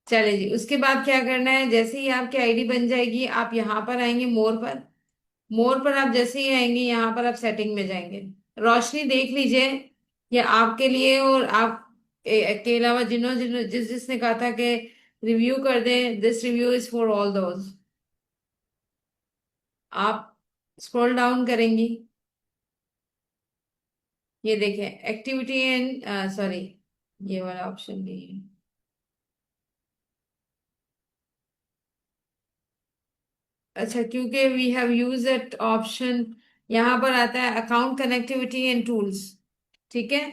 चले जी, उसके बाद क्या करना है, जैसे ही आपकी आईडी बन जाएगी, आप यहाँ पर आएंगे मोर पर। मोर पर आप जैसे ही आएंगे, यहाँ पर आप सेटिंग में जाएंगे। रोशनी देख लीजिए, ये आपके लिए, और आप के अलावा जिन्हों जिन्हों जिस जिसने कहा था कि रिव्यू कर दें, this review is for all those. आप स्क्रॉल डाउन करेंगी, ये देखें एक्टिविटी एंड, सॉरी, ये वाला ऑप्शन नहीं है। अच्छा, क्योंकि we have use that option, यहाँ पर आता है अकाउंट कनेक्टिविटी एंड टूल्स। ठीक है,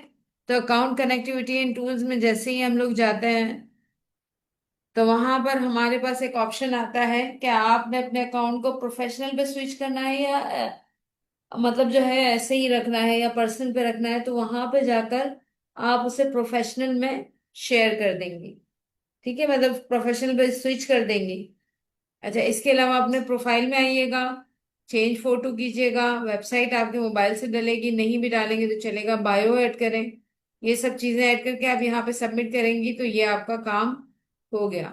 तो अकाउंट कनेक्टिविटी एंड टूल्स में जैसे ही हम लोग जाते हैं, तो वहां पर हमारे पास एक ऑप्शन आता है कि आपने अपने अकाउंट को प्रोफेशनल पे स्विच करना है या मतलब जो है ऐसे ही रखना है या पर्सनल पे रखना है, तो वहां पे जाकर आप उसे प्रोफेशनल में शेयर कर देंगे। ठीक है, मतलब प्रोफेशनल पे स्विच कर देंगे। अच्छा, इसके अलावा अपने प्रोफाइल में आइएगा, चेंज फोटो कीजिएगा, वेबसाइट आपके मोबाइल से डलेगी, नहीं भी डालेंगे तो चलेगा, बायो ऐड करें, ये सब चीजें ऐड करके आप यहाँ पे सबमिट करेंगी तो ये आपका काम हो गया।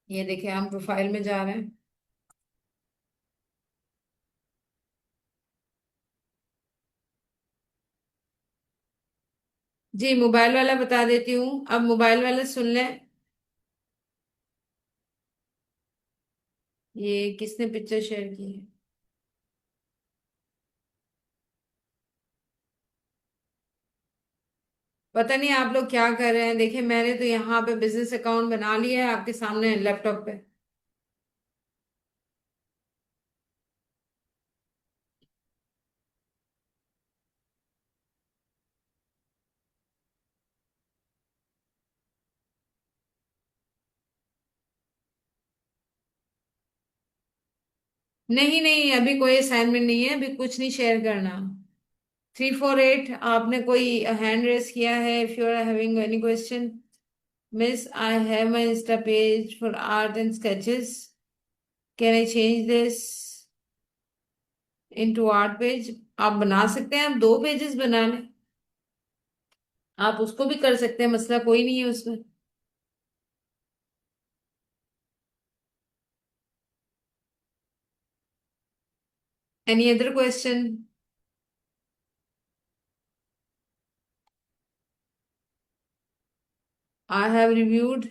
ये देखिए हम प्रोफाइल में जा रहे हैं। जी, मोबाइल वाला बता देती हूँ, अब मोबाइल वाला सुन लें। ये किसने पिक्चर शेयर की है? पता नहीं आप लोग क्या कर रहे हैं, देखिए मैंने तो यहाँ पे बिजनेस अकाउंट बना लिया है आपके सामने लैपटॉप पे। नहीं नहीं, अभी कोई असाइनमेंट नहीं है, अभी कुछ नहीं शेयर करना। 348, आपने कोई हैंड रेस किया है, if you are having any question. Miss, I have my insta page for art and sketches, can I change this into art page? आप बना सकते हैं, आप 2 पेजेस बना लें, आप उसको भी कर सकते हैं, मसला कोई नहीं है उसमें। Any other question? I have reviewed